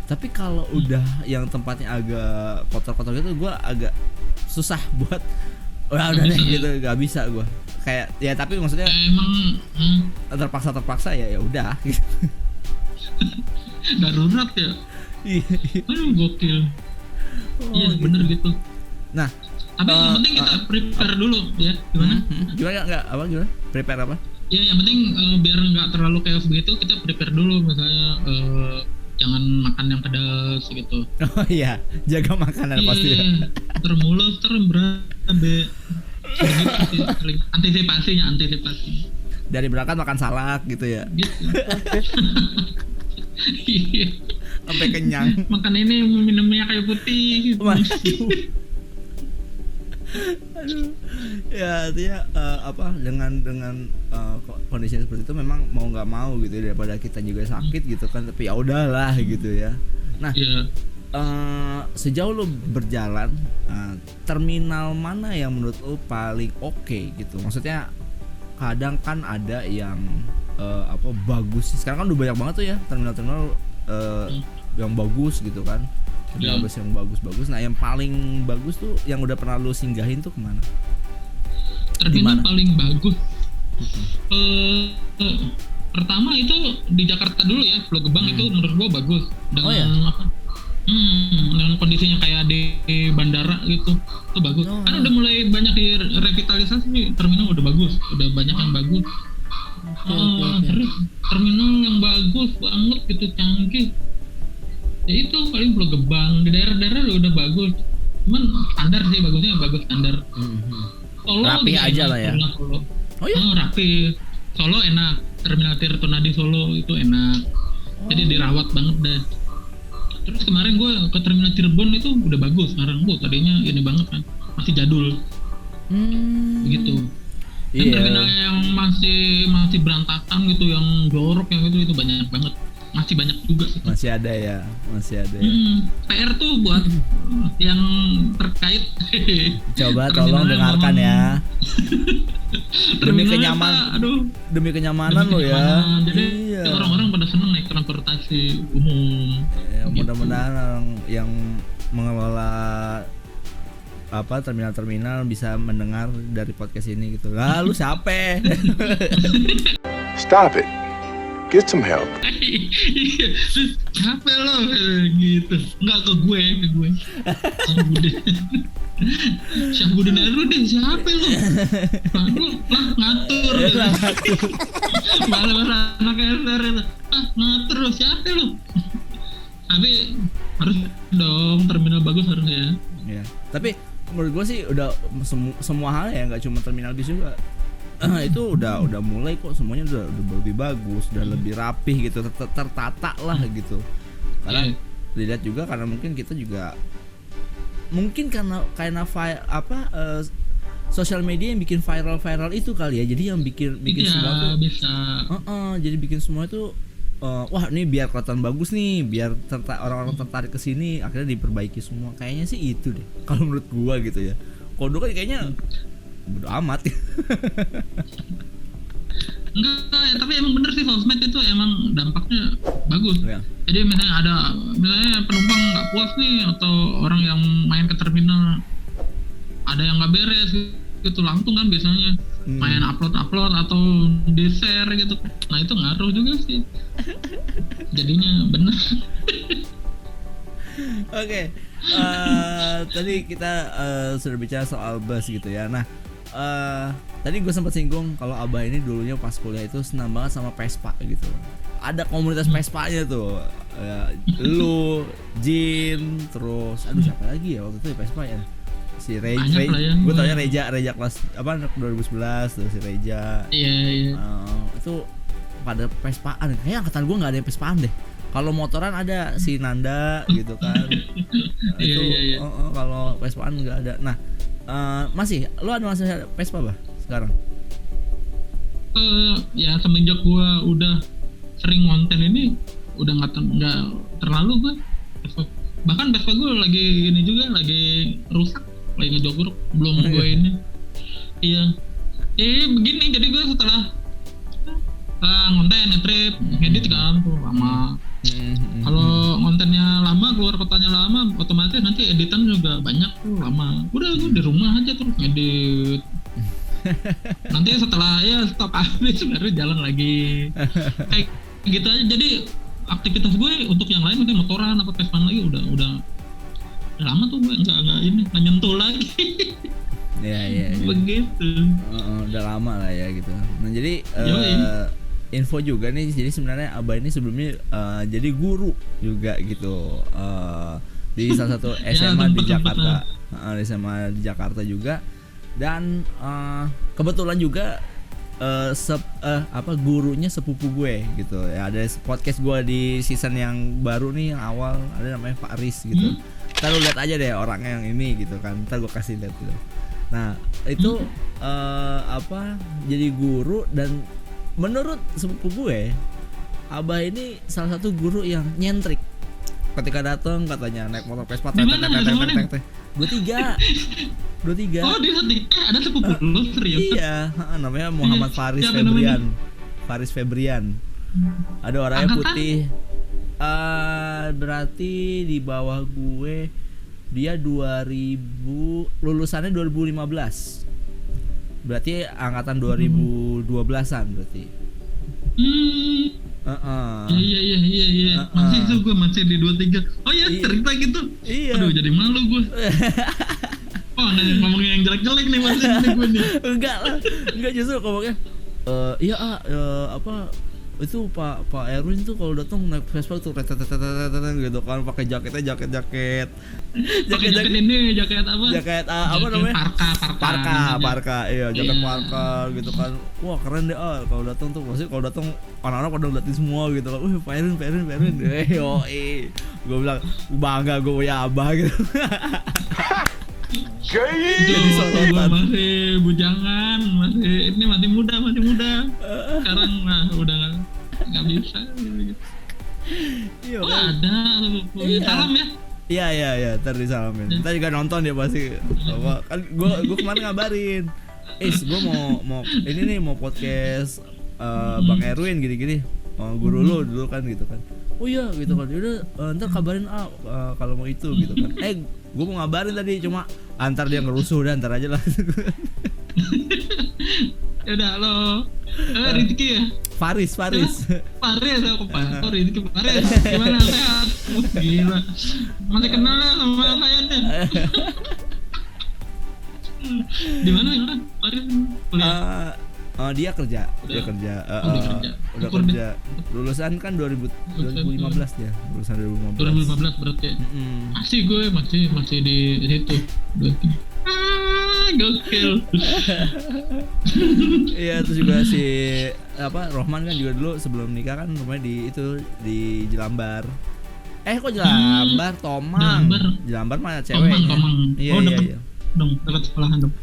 Tapi kalau udah yang tempatnya agak kotor-kotor gitu, gue agak susah buat udah deh gitu, gak bisa gue. Kayak ya tapi maksudnya Emang terpaksa ya udah gitu. darurat ya. Iya. Aduh gokil. Iya gitu. bener gitu. Nah, Tapi yang penting kita prepare dulu ya. Gimana? Gimana gimana? Prepare apa? Ya yang penting biar nggak terlalu chaos begitu, kita prepare dulu misalnya jangan makan yang pedas gitu. Oh iya, jaga makanan pasti ya. Termulut terberabe. Antisipasinya. Dari berangkat makan salak gitu ya. Gitu. Iya. Sampai kenyang. Makan ini minum minyak kayu putih. Gitu. Aduh. Ya artinya apa dengan kondisi seperti itu memang mau nggak mau gitu ya, daripada kita juga sakit gitu kan, tapi ya udahlah gitu ya. Nah, sejauh lu berjalan, terminal mana yang menurut lu paling oke gitu? Maksudnya kadang kan ada yang apa bagus. Sekarang kan udah banyak banget tuh ya terminal-terminal yang bagus gitu kan. Terminal bus yang bagus-bagus. Nah, yang paling bagus tuh yang udah pernah lu singgahin tuh kemana? Terminal paling bagus. Pertama itu di Jakarta dulu ya, Pulau Gebang itu menurut gua bagus. Dengan apa? Dengan kondisinya kayak di bandara gitu, itu bagus. Kan udah mulai banyak direvitalisasi, terminal udah bagus, udah banyak yang bagus. Terus terminal yang bagus banget gitu, canggih. Ya itu paling Pulau Gebang, di daerah-daerah udah bagus. Cuman standar sih, bagusnya bagus standar. Solo rapi aja lah ya. Solo. Oh iya? Rapi. Solo enak, Terminal Tirtonadi Solo itu enak. Jadi dirawat banget deh. Terus kemarin gue ke Terminal Cirebon itu udah bagus sekarang. Tadinya ini banget kan, masih jadul. Begitu. Dan terminal yang masih berantakan gitu, yang jorok yang itu banyak banget. Masih banyak juga gitu. Masih ada ya. PR tuh buat yang terkait. Coba tolong dengarkan ya. Demi kenyamanan lo ya. Jadi orang-orang pada seneng naik transportasi umum. Ya, mudah-mudahan orang yang mengelola apa terminal-terminal bisa mendengar dari podcast ini gitu. Lalu siapa? Stop it. Get some help. Iya, terus capek lo gitu. Enggak ke gue. Syahbudin lu deh, siapa lo? Lu lah ngatur. Malah anak SR itu. Ngatur lo, siapa lo? Tapi harus dong, terminal bagus harus ya. Ya. Tapi menurut gue sih udah semua hal ya, nggak cuma terminal bis juga. Itu udah mulai kok, semuanya udah lebih bagus, udah lebih rapih gitu, tertata lah gitu. Karena dilihat juga karena mungkin kita juga karena sosial media yang bikin viral itu kali ya. Jadi yang bikin semua tuh bisa. Jadi bikin semua itu wah ini biar kelihatan bagus nih, biar orang-orang tertarik ke sini, akhirnya diperbaiki semua. Kayaknya sih itu deh kalau menurut gua gitu ya. Kalau dulu kan kayaknya bodo amat. Enggak, tapi emang bener sih sosmed itu emang dampaknya bagus. Ya. Jadi misalnya penumpang nggak puas nih, atau orang yang main ke terminal ada yang nggak beres gitu, langsung kan biasanya main upload atau di share gitu. Nah itu ngaruh juga sih. Jadinya bener. Oke. Tadi kita sudah bicara soal bus gitu ya. Nah, tadi gue sempat singgung kalau Abah ini dulunya pas kuliah itu senang banget sama Vespa gitu. Ada komunitas Vespanya tuh. Lu, Jin, terus aduh siapa lagi ya waktu itu Vespa ya? Si Reja, gue taunya Reja kelas apa 2011 tuh si Reja. Iya. Itu pada Vespaan. Kayaknya angkatan gue nggak ada yang Vespaan deh. Kalau motoran ada si Nanda gitu kan. Iya. Kalau Vespaan nggak ada. Nah, masih Vespa bah sekarang? Ya semenjak gua udah sering konten ini udah nggak terlalu gua. Bahkan Vespa gua lagi ini juga lagi rusak, lagi ngejogrok, belum gua ini. Iya. Begini, jadi gua setelah konten nge-trip, ngedit kan tuh lama. Kalau kontennya lama, keluar kotanya lama, otomatis nanti editan juga banyak tuh lama. Udah gue di rumah aja terus ngedit. Nanti setelah stop habis baru jalan lagi. Kayak gitu aja. Jadi aktivitas gue untuk yang lain mungkin motoran apa Vespan lagi udah lama tuh gue nggak nyentuh lagi. Iya. Begitu. Udah lama lah ya gitu. Nah jadi info juga nih, jadi sebenarnya Abah ini sebelumnya jadi guru juga gitu di salah satu SMA di Jakarta, di SMA di Jakarta juga, dan kebetulan juga gurunya sepupu gue gitu ya. Ada podcast gue di season yang baru nih, yang awal, ada namanya Pak Riz gitu. Ntar lu lihat aja deh orangnya yang ini gitu kan, ntar gue kasih lihat gitu. Nah itu jadi guru, dan menurut sepupu gue, Abah ini salah satu guru yang nyentrik. Ketika datang katanya naik motor Vespa, 23. Oh dia ada sepupu lu serius? Iya, namanya Muhammad Faris Febrian. Faris Febrian. Ada orangnya putih. Berarti di bawah gue, dia 2000, lulusannya 2015. Berarti angkatan 2012-an berarti. Iya. Masih itu gue masih di 23. Oh iya, cerita gitu. Iya. Aduh jadi malu gue. Oh ngomongin yang jelek-jelek nih masih gue nih. Enggak justru ngomongnya itu Pak Erwin tuh kalau datang naik Vespa tuh gitu kan, pakai jaket ini jaket apa? Jaket apa namanya? Parka. Iya, jaket parka gitu kan. Wah, keren deh kalau datang tuh. Maksudnya kalau datang anak-anak pada ngeliatin semua gitu kan. Wih, Pak Erwin. Gue bilang bangga gue punya Abah gitu. Jadi gue masih bujangan, masih muda. Sekarang udah nggak bisa gitu. Iya, ada salam ya. Iya, ntar disalamin. Ntar juga nonton dia pasti. Kan gue kemarin ngabarin, gue mau ini nih, mau podcast Bang Erwin gini-gini, guru lu dulu kan gitu kan. Oh iya gitu kan. Udah ntar kabarin kalau mau itu gitu kan. Gue mau ngabarin tadi, cuma antar dia ngerusuh, dan antar aja lah. Udah lo Rizky ya? Faris. Faris aku Faris gimana sehat? Gila masih kenal ya sama kalian deh. Di mana Faris kuliah? Dia kerja. Dia kerja. Udah kerja. Lulusan kan 2015 dia. Lulusan 2015 berarti. Masih di situ. Gokil. Iya, terus juga si Rohman kan juga dulu sebelum nikah kan rumahnya di Jelambar. Kok Jelambar? Tomang. Jelambar mana ceweknya? Tomang. Iya. Dong, dekat sekolahan dong.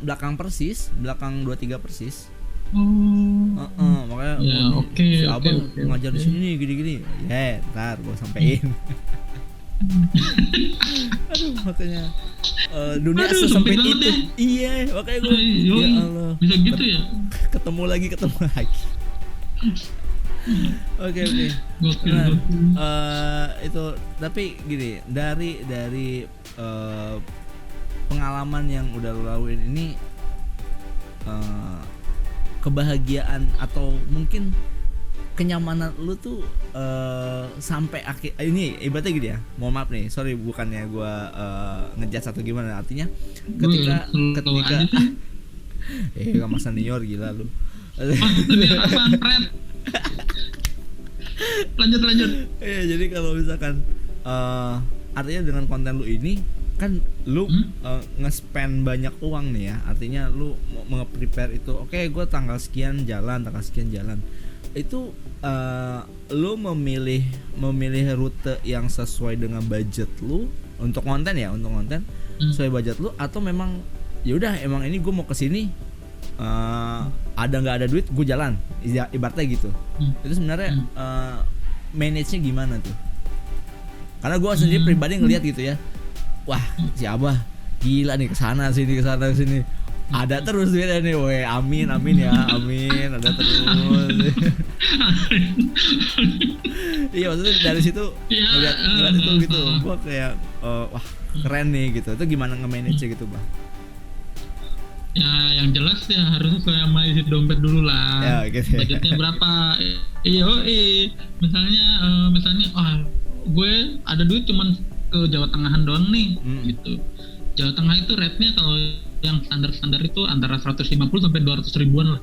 Belakang persis, belakang 23 persis. Makanya ya, oke. Abang ngajar di sini nih gini-gini. Ya, ntar gua sampein. Aduh, makanya dunia sesempit itu. Ya. Iya, makanya gua ya Allah. Bisa gitu ya? Ketemu lagi. Oke. Itu tapi gini, dari pengalaman yang udah lo laluin ini, kebahagiaan atau mungkin kenyamanan lu tuh sampai akhir ini ibaratnya gini ya, mohon maaf nih, sorry bukannya gue ngejudge atau gimana, artinya ketika gak masa senior gila lu. Lanjut. Iya, jadi kalau misalkan artinya dengan konten lu ini kan lu nge-spend banyak uang nih ya, artinya lu mau nge-prepare itu, oke gue tanggal sekian jalan itu, lu memilih rute yang sesuai dengan budget lu untuk konten sesuai budget lu, atau memang ya udah emang ini gue mau kesini, ada nggak ada duit gue jalan, ibaratnya gitu. Itu sebenarnya manage-nya gimana tuh? Karena gue sendiri pribadi ngelihat gitu ya, wah si Abah gila nih kesana sini ada terus duitnya nih, weh amin ya, amin ada terus. Iya, maksudnya dari situ ngeliat itu gitu, gua kayak wah keren nih gitu. Itu gimana nge-manage gitu Bang? Ya yang jelas ya harus sesuai sama isi dompet dulu lah. Ya, gitu. Budgetnya berapa? Misalnya gue ada duit cuman ke Jawa Tengahan doang nih, gitu. Jawa Tengah itu rate-nya kalau yang standar itu antara 150 sampai 200 ribuan lah.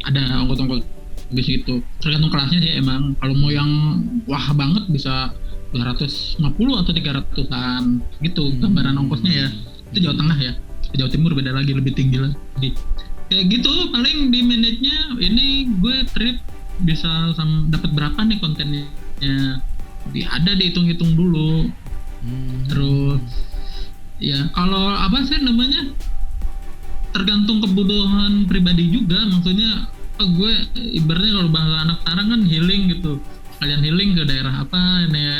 Ada ongkos-ongkos di situ. Tergantung kelasnya sih emang. Kalau mau yang wah banget bisa 250 atau 300-an gitu gambaran ongkosnya ya. Itu Jawa Tengah ya. Di Jawa Timur beda lagi, lebih tinggi lagi. Kayak gitu paling di manage-nya ini gue trip bisa dapat berapa nih kontennya. Ada dihitung-hitung dulu. Terus ya kalau apa sih namanya, tergantung kebutuhan pribadi juga, maksudnya gue ibaratnya kalau bahasa anak sekarang kan healing gitu, kalian healing ke daerah apa ini ya,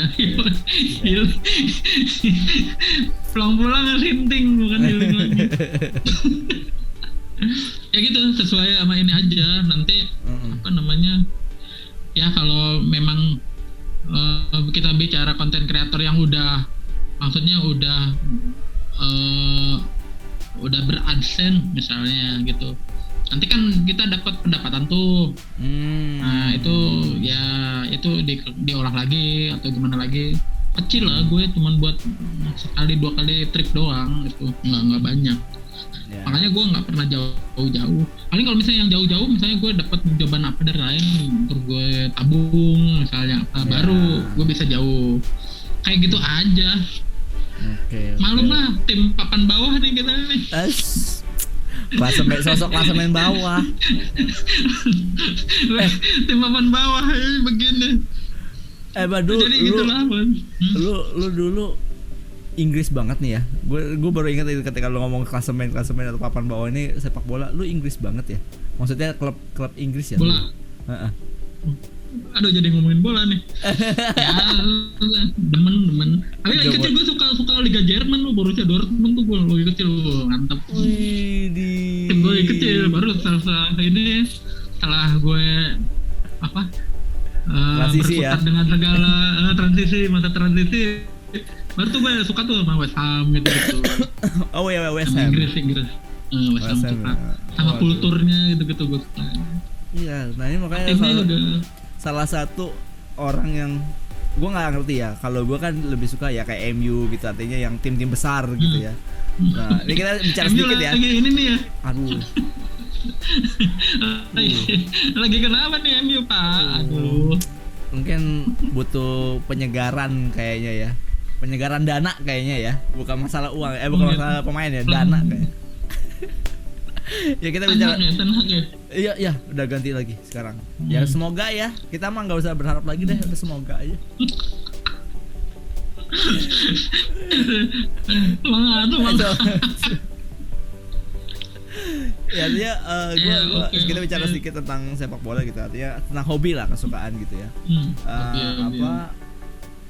pulang-pulang ngelinting bukan healing lagi. Ya gitu, sesuai sama ini aja nanti apa namanya ya, kalau memang kita bicara konten kreator yang udah maksudnya udah ber-AdSense misalnya gitu, nanti kan kita dapat pendapatan tuh. Nah itu ya itu diolah lagi atau gimana lagi, kecil lah, gue cuman buat sekali 2 kali trip doang itu, nggak banyak. Makanya gue nggak pernah jauh-jauh. Paling kalau misalnya yang jauh-jauh, misalnya gue dapat jawaban apa dari lain, terus gue tabung misalnya baru gue bisa jauh. Kayak gitu aja. Okay. Malum lah, tim papan bawah nih kita nih. Sosok klasemen bawah. Tim papan bawah begini. Jadi gitulah, lu dulu Inggris banget nih ya. Gue baru ingat itu ketika lu ngomong klasemen atau papan bawah ini sepak bola, lu Inggris banget ya. Maksudnya klub Inggris ya. Bola. Aduh, jadi ngomongin bola nih. Ya, demen. Tapi lagi kecil gue suka Liga Jerman lu, Borussia Dortmund tuh gue lagi kecil mantap. Wih, gue lagi kecil baru setelah gue transisi ya. Dengan segala masa transisi baru tuh gue suka tuh sama West Ham gitu. Oh ya, West Ham. Inggris. West Ham suka. Sama kulturnya gitu gue suka. Iya, nah ini makanya timnya udah salah satu orang yang gue nggak ngerti ya. Kalau gue kan lebih suka ya kayak MU gitu, artinya yang tim-tim besar gitu ya. Nah, ini kita bicara MU sedikit ya. lagi ini nih ya. Aduh, Lagi kenapa nih MU Pak? Aduh. mungkin butuh penyegaran kayaknya ya. Penyegaran dana kayaknya ya. Bukan masalah uang, bukan masalah pemain ya, dana kayaknya. Ya kita bicara. Tenang ya. Iya, iya, udah ganti lagi sekarang. Ya semoga ya. Kita mah nggak usah berharap lagi deh, udah semoga aja. Semangat. Ya artinya Oke, kita bicara oke. sedikit tentang sepak bola gitu, artinya tentang hobi lah, kesukaan gitu ya. Oke. Apa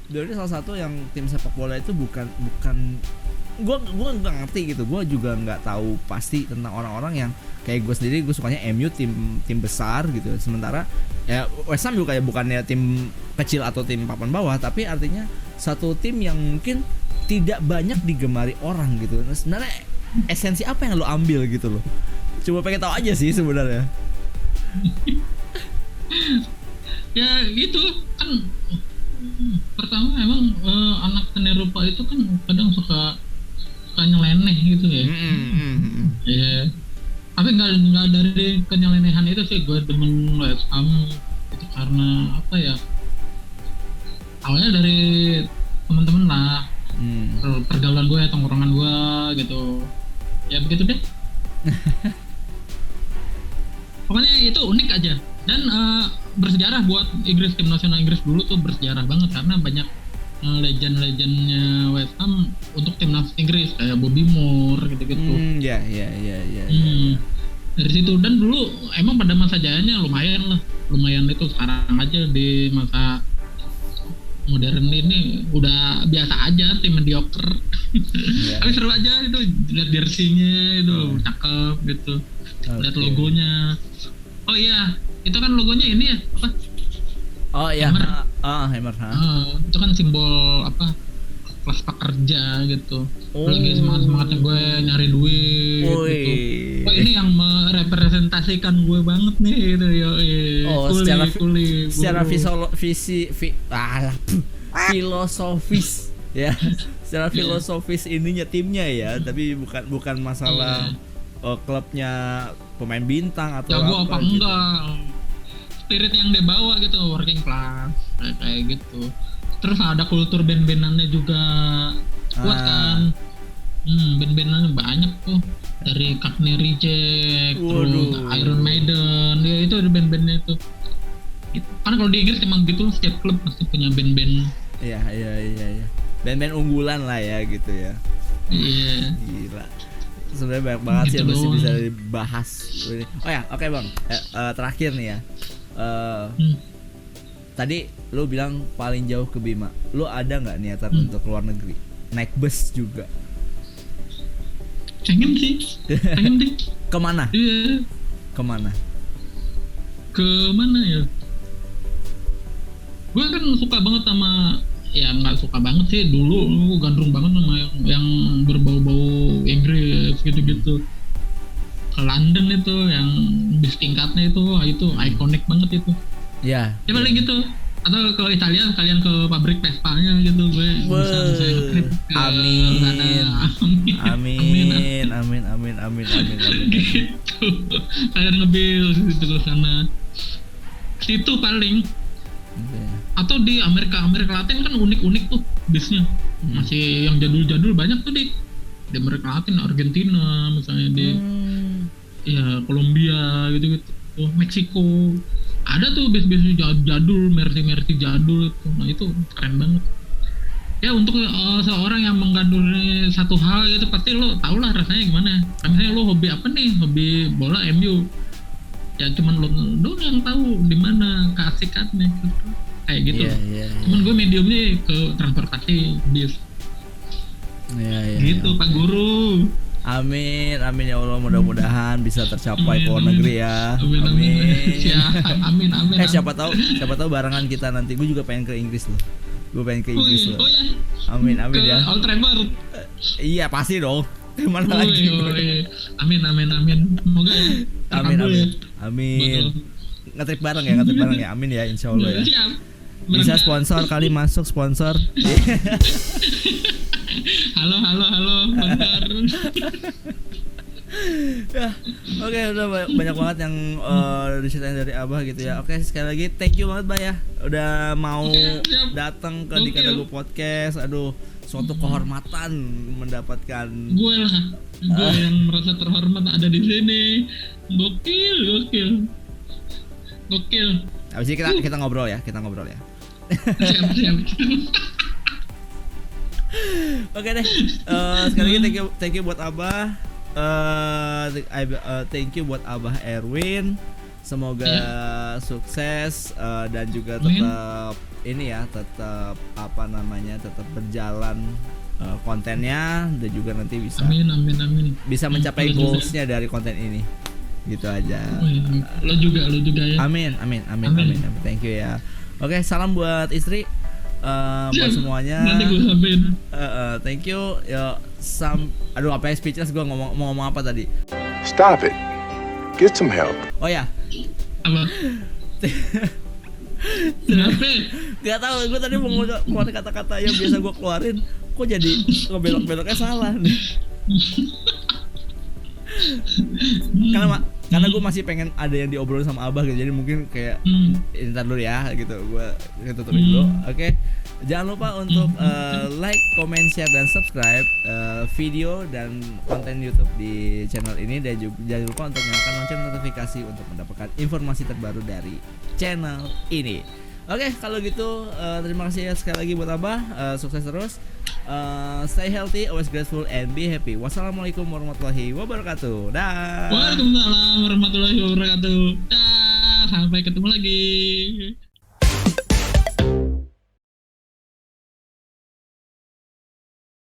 dari salah satu yang tim sepak bola itu bukan gua nggak ngerti gitu, gua juga nggak tahu pasti tentang orang-orang yang kayak gue sendiri. Gue sukanya MU, tim besar gitu, sementara ya West Ham juga bukannya tim kecil atau tim papan bawah, tapi artinya satu tim yang mungkin tidak banyak digemari orang gitu. Nah, sebenarnya esensi apa yang lo ambil gitu loh, coba pengen tahu aja sih sebenarnya. Ya gitu kan, pertama emang anak seni rupa itu kan kadang suka nyeleneh gitu ya. Iya. Tapi nggak dari kenyelenehan itu sih gue demen West Ham itu, karena apa ya, awalnya dari teman-teman lah, pergaulan gue, tongkrongan gue gitu ya, begitu deh. Pokoknya itu unik aja, dan bersejarah buat Inggris. Tim nasional Inggris dulu tuh bersejarah banget karena banyak legend-legendnya West Ham untuk timnas Inggris kayak Bobby Moore gitu-gitu. Ya. Dari situ, dan dulu emang pada masa jayanya lumayan itu. Sekarang aja di masa modern ini udah biasa aja, tim mediocre. Tapi seru aja itu, lihat jersey-nya itu cakep gitu, lihat logonya. Oh iya, itu kan logonya ini ya apa? Oh iya, Hammer. Itu kan simbol apa, kelas pekerja gitu. Lagi semangatnya gue nyari duit gitu. Oh ini yang merepresentasikan gue banget nih gitu ya. Secara filosofis ya, secara filosofis ininya timnya ya, tapi bukan masalah klubnya pemain bintang atau jago apa gitu. enggak, spirit yang dia bawa gitu, working class kayak gitu. Terus ada kultur band-bandannya juga kuat kan. Band-bandannya banyak tuh, dari Cockney Reject, terus Iron Maiden, ya itu ada band-bandnya itu. Karena kalau di Inggris emang gitu, setiap klub pasti punya band-band. Iya. Band-band unggulan lah ya gitu ya. Iya. Gila. Sebenarnya banyak banget sih yang masih bisa dibahas. Oh ya, oke Bang. Terakhir nih ya. Tadi lu bilang paling jauh ke Bima. Lu ada nggak niatan untuk keluar negeri? Naik bus juga? Pengen sih. Kemana? Iya. Kemana ya? Gue kan suka banget sama, ya nggak suka banget sih, dulu gue gandrung banget sama yang berbau-bau Inggris gitu-gitu. Ke London itu yang bis tingkatnya itu ikonik banget itu. Ya. Ya paling gitu. Atau ke Italia sekalian ke pabrik Vespa-nya gitu, gue bisa nge-trip ke sana. Amin. Gitu. Kalian ngebil gitu ke sana. Situ paling. Okay. Atau di Amerika Latin kan unik-unik tuh bisnya. Masih yang jadul-jadul banyak tuh di Amerika Latin, Argentina misalnya, di ya Kolombia gitu-gitu. Meksiko. Ada tuh bis-bis jadul, Mercy jadul itu. Nah itu keren banget. Ya untuk seorang yang menggandrungi satu hal itu, pasti lo tau lah rasanya gimana. Misalnya lo hobi apa nih? Hobi bola MU. Ya cuman lo doang yang tahu di mana keasikannya gitu. Kayak gitu. Yeah. Cuman gue mediumnya ke transportasi bis. Gitu Pak Guru. Amin ya Allah, mudah-mudahan bisa tercapai ke luar negeri ya. Amin. Siapa tahu barengan kita nanti. Gue juga pengen ke Inggris loh. Gue pengen ke Inggris loh. Ya. Amin ya. Old Trafford. Iya pasti dong. Mana lagi? Amin. Semoga ya. Amin. ngetrip bareng ya. Amin ya, insya Allah ya. Siap. Bisa Berangkat. sponsor kali, masuk sponsor. Halo sponsor. Ya, oke, udah banyak banget yang diceritain dari Abah gitu ya. Oke, sekali lagi thank you banget Bah ya, udah mau Siap. datang ke Gokil. Dikadagu Podcast. Aduh, suatu kehormatan mendapatkan. Gue yang merasa terhormat ada di sini. Gokil. Abis ini kita ngobrol ya. Siap. Oke deh, sekali lagi thank you buat Abah. Thank you buat Abah Erwin. Semoga sukses dan juga tetap tetap berjalan kontennya, dan juga nanti bisa Amin. bisa mencapai Lo juga. goalsnya dari konten ini. Gitu aja. Lo juga ya. Amin. Thank you ya. Oke, salam buat istri. Buat semuanya. Nanti gue sampein. Thank you. Aduh, apa ya, speechless gue mau ngomong apa tadi. Stop it. Get some help. Oh ya, Apa? Kenapa? gak tahu, gue tadi mau keluarin kata-kata yang biasa gue keluarin, kok jadi ngebelok-beloknya salah nih. Karena gue masih pengen ada yang diobrolin sama Abah gitu, jadi mungkin kayak ntar dulu ya gitu, gue tutupin dulu. Oke. Jangan lupa untuk like, comment, share, dan subscribe video dan konten YouTube di channel ini, dan juga jangan lupa untuk nyalakan lonceng notifikasi untuk mendapatkan informasi terbaru dari channel ini. Oke, kalau gitu terima kasih ya sekali lagi buat Abah. Sukses terus. Stay healthy, always grateful, and be happy. Wassalamualaikum warahmatullahi wabarakatuh. Dah. Waalaikumsalam warahmatullahi wabarakatuh. Dah, sampai ketemu lagi.